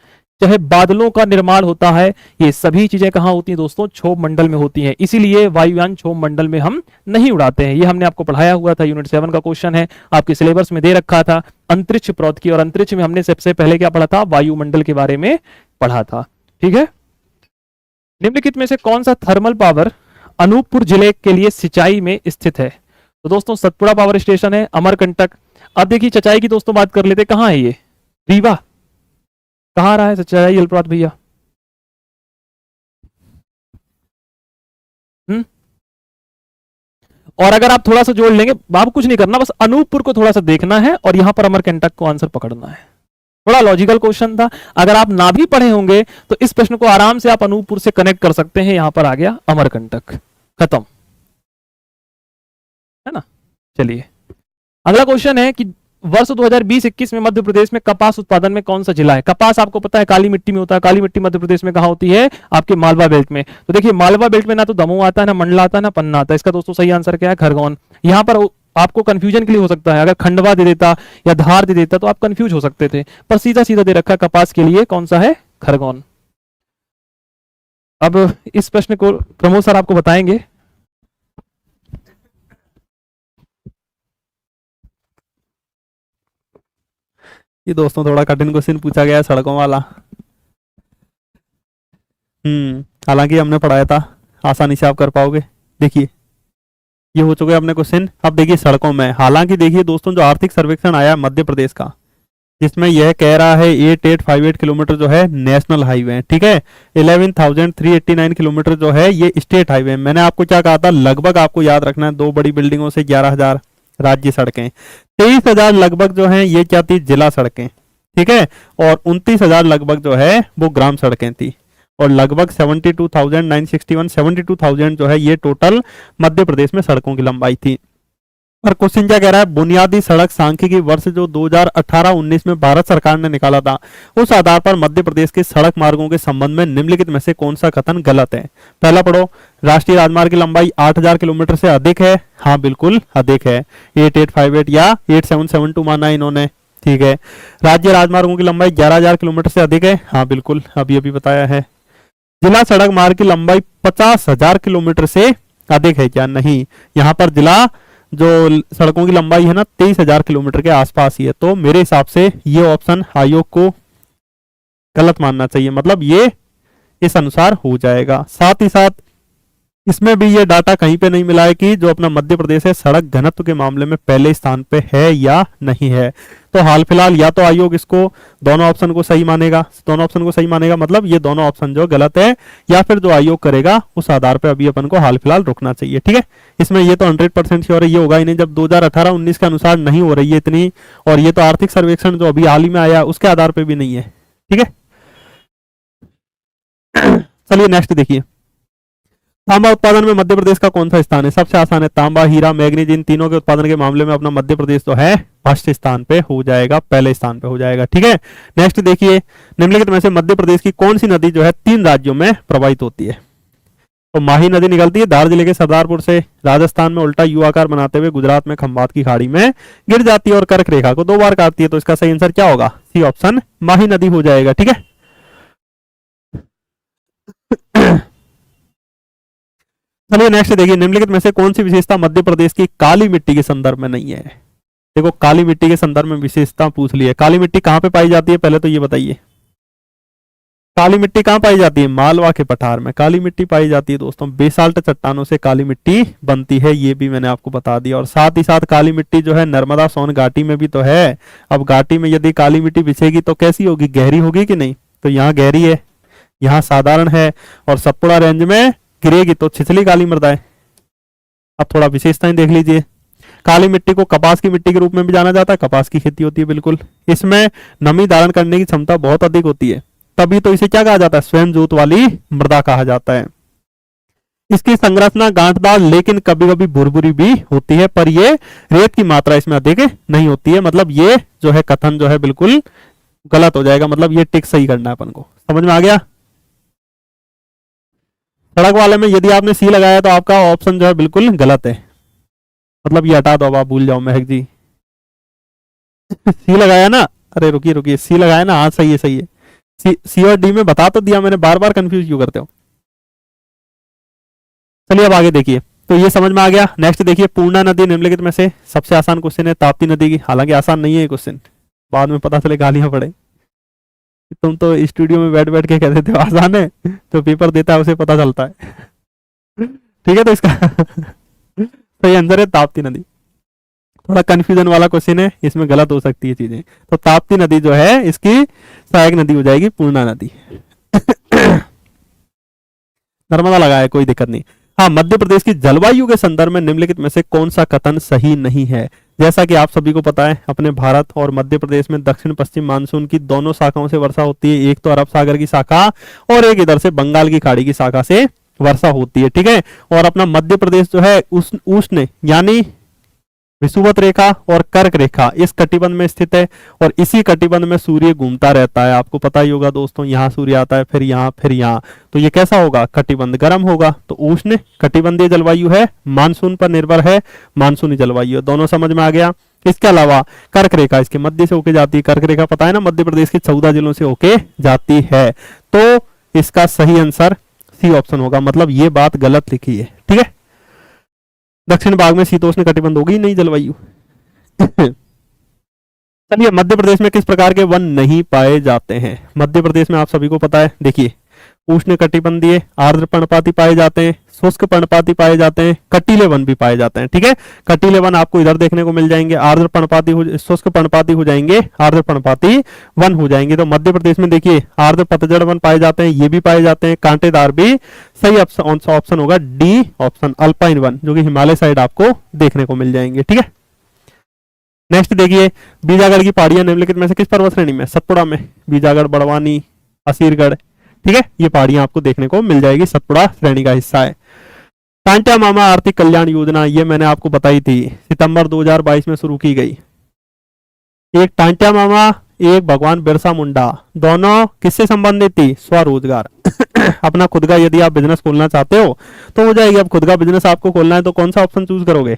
[SPEAKER 1] चाहे बादलों का निर्माण होता है, ये सभी चीजें कहां होती हैं दोस्तों? क्षोभ मंडल में होती हैं। इसीलिए वायुयान क्षोभ मंडल में हम नहीं उड़ाते हैं। ये हमने आपको पढ़ाया हुआ था, यूनिट 7 का क्वेश्चन है, आपके सिलेबस में दे रखा था। अंतरिक्ष प्रौद्योगिकी, और अंतरिक्ष में हमने सबसे पहले क्या पढ़ा था? वायुमंडल के बारे में पढ़ा था। ठीक है, निम्नलिखित में से कौन सा थर्मल पावर अनूपपुर जिले के लिए सिंचाई में स्थित है? तो दोस्तों सतपुड़ा पावर स्टेशन है, अमरकंटक। अब देखिए चचाई की दोस्तों बात कर लेते, कहां है ये? रीवा। कहां रहा है सच्चाई जलप्रपात भैया? और अगर आप थोड़ा सा जोड़ लेंगे, आप कुछ नहीं करना, बस अनूपपुर को थोड़ा सा देखना है और यहां पर अमरकंटक को आंसर पकड़ना है। थोड़ा लॉजिकल क्वेश्चन था। अगर आप ना भी पढ़े होंगे तो इस प्रश्न को आराम से आप अनूपपुर से कनेक्ट कर सकते हैं। यहां पर आ गया अमरकंटक, खत्म, है ना। चलिए अगला क्वेश्चन है कि वर्ष 2020-21 में मध्य प्रदेश में कपास उत्पादन में कौन सा जिला है? कपास आपको पता है काली मिट्टी में होता है। काली मिट्टी मध्य प्रदेश में कहां होती है? आपके मालवा बेल्ट में। तो देखिए मालवा बेल्ट में ना तो दमोह आता है, ना मंडला आता है, ना पन्ना आता है। इसका दोस्तों सही आंसर क्या है? खरगोन। यहां पर आपको कंफ्यूजन के लिए हो सकता है, अगर खंडवा दे देता या धार दे देता तो आप कंफ्यूज हो सकते थे, पर सीधा सीधा दे रखा कपास के लिए कौन सा है? खरगोन। अब इस प्रश्न को प्रमोद सर आपको बताएंगे।
[SPEAKER 2] ये दोस्तों थोड़ा कठिन क्वेश्चन पूछा गया है, सड़कों वाला। हालांकि हमने पढ़ाया था आसानी से आप कर पाओगे। देखिए ये हो चुके अपने क्वेश्चन। अब देखिए सड़कों में, हालांकि देखिए दोस्तों जो आर्थिक सर्वेक्षण आया मध्य प्रदेश का, जिसमें यह कह रहा है 8858 किलोमीटर जो है नेशनल हाईवे है, ठीक है। 11,389 किलोमीटर जो है ये स्टेट हाईवे है। मैंने आपको क्या कहा था, लगभग आपको याद रखना है 2 बड़ी बिल्डिंगों से 11,000 राज्य सड़कें, 23,000 लगभग जो है ये क्या थी, जिला सड़कें, ठीक है। और 29,000 लगभग जो है वो ग्राम सड़कें थी, और लगभग 72,961 72,000 जो है ये टोटल मध्य प्रदेश में सड़कों की लंबाई थी। और क्वेश्चन क्या कह रहा है, बुनियादी सड़क सांख्यिकी वर्ष जो 2018-19 में भारत सरकार ने निकाला था, उस आधार पर मध्य प्रदेश के सड़क मार्गों के संबंध में निम्नलिखित में से कौन सा कथन गलत है। पहला पढ़ो, राष्ट्रीय राजमार्ग की लंबाई 8,000 किलोमीटर से अधिक है। हाँ बिल्कुल अधिक है, 8858 या 8772 माना इन्होंने, ठीक है। राज्य राजमार्गों की लंबाई 11,000 किलोमीटर से अधिक है। हाँ बिल्कुल, अभी अभी बताया है। जिला सड़क मार्ग की लंबाई 50,000 किलोमीटर से अधिक है क्या, नहीं। यहाँ पर जिला जो सड़कों की लंबाई है ना 23,000 किलोमीटर के आसपास ही है। तो मेरे हिसाब से ये ऑप्शन आयोग को गलत मानना चाहिए, मतलब ये इस अनुसार हो जाएगा। साथ ही साथ इसमें भी ये डाटा कहीं पे नहीं मिला है कि जो अपना मध्य प्रदेश है सड़क घनत्व के मामले में पहले स्थान पे है या नहीं है। तो हाल फिलहाल या तो आयोग इसको दोनों ऑप्शन को सही मानेगा, दोनों ऑप्शन को सही मानेगा, मतलब ये दोनों ऑप्शन जो गलत है, या फिर जो आयोग करेगा उस आधार पे अभी अपन को हाल फिलहाल रुकना चाहिए, ठीक है। इसमें ये तो 100% श्योर है, ये होगा ही नहीं जब 2018-19 के अनुसार नहीं हो रही है इतनी, और ये तो आर्थिक सर्वेक्षण जो अभी हाल ही में आया उसके आधार पर भी नहीं है, ठीक है। चलिए नेक्स्ट देखिए, तांबा उत्पादन में मध्य प्रदेश का कौन सा स्थान है। सबसे आसान है, तांबा, हीरा, मैग्नीज, इन तीनों के उत्पादन के मामले में अपना मध्य प्रदेश जो है फर्स्ट स्थान पे हो जाएगा, पहले स्थान पे हो जाएगा, ठीक है। नेक्स्ट देखिए, निम्नलिखित में से मध्य प्रदेश की कौन सी नदी जो है 3 राज्यों में प्रवाहित होती है। तो माही नदी निकलती है धार जिले के सरदारपुर से, राजस्थान में उल्टा यू आकार बनाते हुए गुजरात में खंभात की खाड़ी में गिर जाती है और कर्क रेखा को 2 बार काटती है। तो इसका सही आंसर क्या होगा, सी ऑप्शन माही नदी हो जाएगा, ठीक है। चलिए नेक्स्ट देखिए, निम्नलिखित में से कौन सी विशेषता मध्य प्रदेश की काली मिट्टी के संदर्भ में नहीं है। देखो काली मिट्टी के संदर्भ में विशेषता पूछ ली है। काली मिट्टी कहां पे पाई जाती है, पहले तो ये बताइए, काली मिट्टी कहां पाई जाती है। मालवा के पठार में काली मिट्टी पाई जाती है दोस्तों, बेसाल्ट चट्टानों से काली मिट्टी बनती है, ये भी मैंने आपको बता दिया। और साथ ही साथ काली मिट्टी जो है नर्मदा सोन घाटी में भी तो है। अब घाटी में यदि काली मिट्टी बिछेगी तो कैसी होगी, गहरी होगी कि नहीं। तो यहाँ गहरी है, यहाँ साधारण है, और सतपुड़ा रेंज में गिरेगी तो छिछली काली मृदा है। अब थोड़ा विशेषताएं देख लीजिए, काली मिट्टी को कपास की मिट्टी के रूप में भी जाना जाता है, कपास की खेती होती है बिल्कुल। इसमें नमी धारण करने की क्षमता बहुत अधिक होती है, तभी तो इसे क्या कहा जाता है, स्वयं जोत वाली मृदा कहा जाता है। इसकी संरचना गांठदार लेकिन कभी कभी भुरभुरी भी होती है, पर ये रेत की मात्रा इसमें अधिक नहीं होती है। मतलब ये जो है कथन जो है बिल्कुल गलत हो जाएगा, मतलब ये टिक सही करना है अपन को। समझ में आ गया। सड़क वाले में यदि आपने सी लगाया तो आपका ऑप्शन जो है बिल्कुल गलत है, मतलब ये हटा दो, अब आप भूल जाओ महक जी। सी लगाया ना, अरे रुकिए रुकिए, सी लगाया ना, हाँ सही है सही है। सी और डी में बता तो दिया मैंने, बार बार कंफ्यूज क्यों करते हो। चलिए अब आगे देखिए, तो ये समझ में आ गया। नेक्स्ट देखिए, पूर्णा नदी निम्नलिखित में से सबसे आसान क्वेश्चन है ताप्ती नदी की। हालांकि आसान नहीं है ये क्वेश्चन, बाद में पता चले गालियां पड़े। तुम तो स्टूडियो में बैठ बैठ के कहते थे आसान है, जो पेपर देता है उसे पता चलता है। ठीक है, तो इसका सही आंसर है ताप्ती नदी। थोड़ा कंफ्यूजन वाला क्वेश्चन है, इसमें गलत हो सकती है चीजें। तो ताप्ती नदी जो है इसकी सहायक नदी हो जाएगी पूर्णा नदी। नर्मदा लगाया, कोई दिक्कत नहीं। हाँ, मध्य प्रदेश की जलवायु के संदर्भ में निम्नलिखित में से कौन सा कथन सही नहीं है। जैसा कि आप सभी को पता है, अपने भारत और मध्य प्रदेश में दक्षिण पश्चिम मानसून की दोनों शाखाओं से वर्षा होती है। एक तो अरब सागर की शाखा और एक इधर से बंगाल की खाड़ी की शाखा से वर्षा होती है, ठीक है। और अपना मध्य प्रदेश जो है उष्ण यानी विषुवत रेखा और कर्क रेखा इस कटिबंध में स्थित है, और इसी कटिबंध में सूर्य घूमता रहता है। आपको पता ही होगा दोस्तों, यहाँ सूर्य आता है, फिर यहाँ फिर यहाँ, तो ये कैसा होगा, कटिबंध गर्म होगा। तो उष्ण कटिबंधीय जलवायु है, मानसून पर निर्भर है, मानसूनी जलवायु है। दोनों समझ में आ गया। इसके अलावा कर्क रेखा इसके मध्य से होके जाती है। कर्क रेखा पता है ना, मध्य प्रदेश के 14 जिलों से होके जाती है। तो इसका सही आंसर सी ऑप्शन होगा, मतलब ये बात गलत लिखी है, ठीक है। दक्षिण भाग में शीतोष्ण कटिबंध होगी नहीं जलवायु। चलिए, मध्य प्रदेश में किस प्रकार के वन नहीं पाए जाते हैं। मध्य प्रदेश में आप सभी को पता है, देखिए उष्ण कटिबंधीय आर्द्र पर्णपाती पाए जाते हैं, शुष्क पर्णपाती पाए जाते हैं, कटीले वन भी पाए जाते हैं। ठीक है, कटीले वन आपको इधर देखने को मिल जाएंगे, आर्द्र पर्णपाती शुष्क पर्णपाती हो जाएंगे, आर्द्र पर्णपाती वन हो जाएंगे। तो मध्य प्रदेश में देखिए आर्द्र पतझड़ वन पाए जाते हैं, ये भी पाए जाते हैं, कांटेदार भी। सही ऑप्शन होगा डी ऑप्शन, अल्पाइन वन, जो कि हिमालय साइड आपको देखने को मिल जाएंगे। ठीक है, नेक्स्ट देखिए, बीजागढ़ की पहाड़ियां निम्नलिखित में से किस पर्वत श्रेणी में? सतपुड़ा में, बीजागढ़, बड़वानी, असीरगढ़। ठीक है, ये पहाड़ियां आपको देखने को मिल जाएगी, सतपुड़ा श्रेणी का हिस्सा है। टांट्या मामा आर्थिक कल्याण योजना, ये मैंने आपको बताई थी, सितंबर 2022 में शुरू की गई। एक टांट्या मामा, एक भगवान बिरसा मुंडा, दोनों किससे संबंधित थी? स्वरोजगार। अपना खुद का यदि आप बिजनेस खोलना चाहते हो तो हो जाएगी। अब खुद का बिजनेस आपको खोलना है तो कौन सा ऑप्शन चूज करोगे?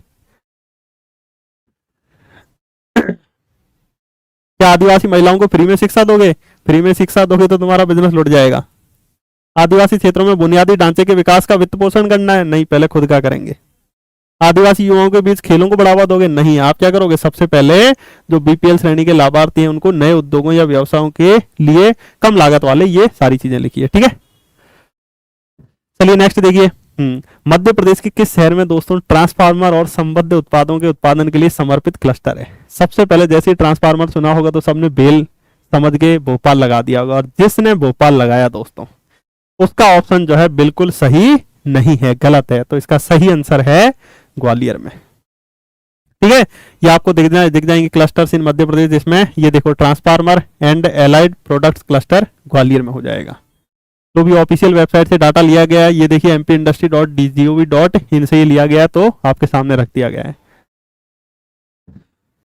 [SPEAKER 2] क्या आदिवासी महिलाओं को फ्री में शिक्षा दोगे? फ्री में शिक्षा दोगे तो तुम्हारा बिजनेस लुट जाएगा। आदिवासी क्षेत्रों में बुनियादी ढांचे के विकास का वित्त पोषण करना है? नहीं, पहले खुद का करेंगे। आदिवासी युवाओं के बीच खेलों को बढ़ावा दोगे? नहीं, आप क्या करोगे? सबसे पहले जो बीपीएल श्रेणी के लाभार्थी हैं उनको नए उद्योगों या व्यवसायों के लिए कम लागत वाले ये सारी चीजें लिखिए। ठीक है, चलिए नेक्स्ट देखिए। मध्य प्रदेश के किस शहर में दोस्तों ट्रांसफार्मर और संबद्ध उत्पादों के उत्पादन के लिए समर्पित क्लस्टर है? सबसे पहले जैसे ही ट्रांसफार्मर सुना होगा तो सबने बेल समझ के भोपाल लगा दिया होगा, और जिसने भोपाल लगाया दोस्तों उसका ऑप्शन जो है बिल्कुल सही नहीं है, गलत है। तो इसका सही आंसर है ग्वालियर में। ठीक है, ये आपको दिख जाएंगे क्लस्टर्स इन मध्य प्रदेश, जिसमें ये देखो transformer and allied products cluster Gwalior में हो जाएगा। तो भी ऑफिशियल वेबसाइट से डाटा लिया गया है, ये देखिए mp-industry.gov.in से ये लिया गया है, तो आपके सामने रख दिया गया है।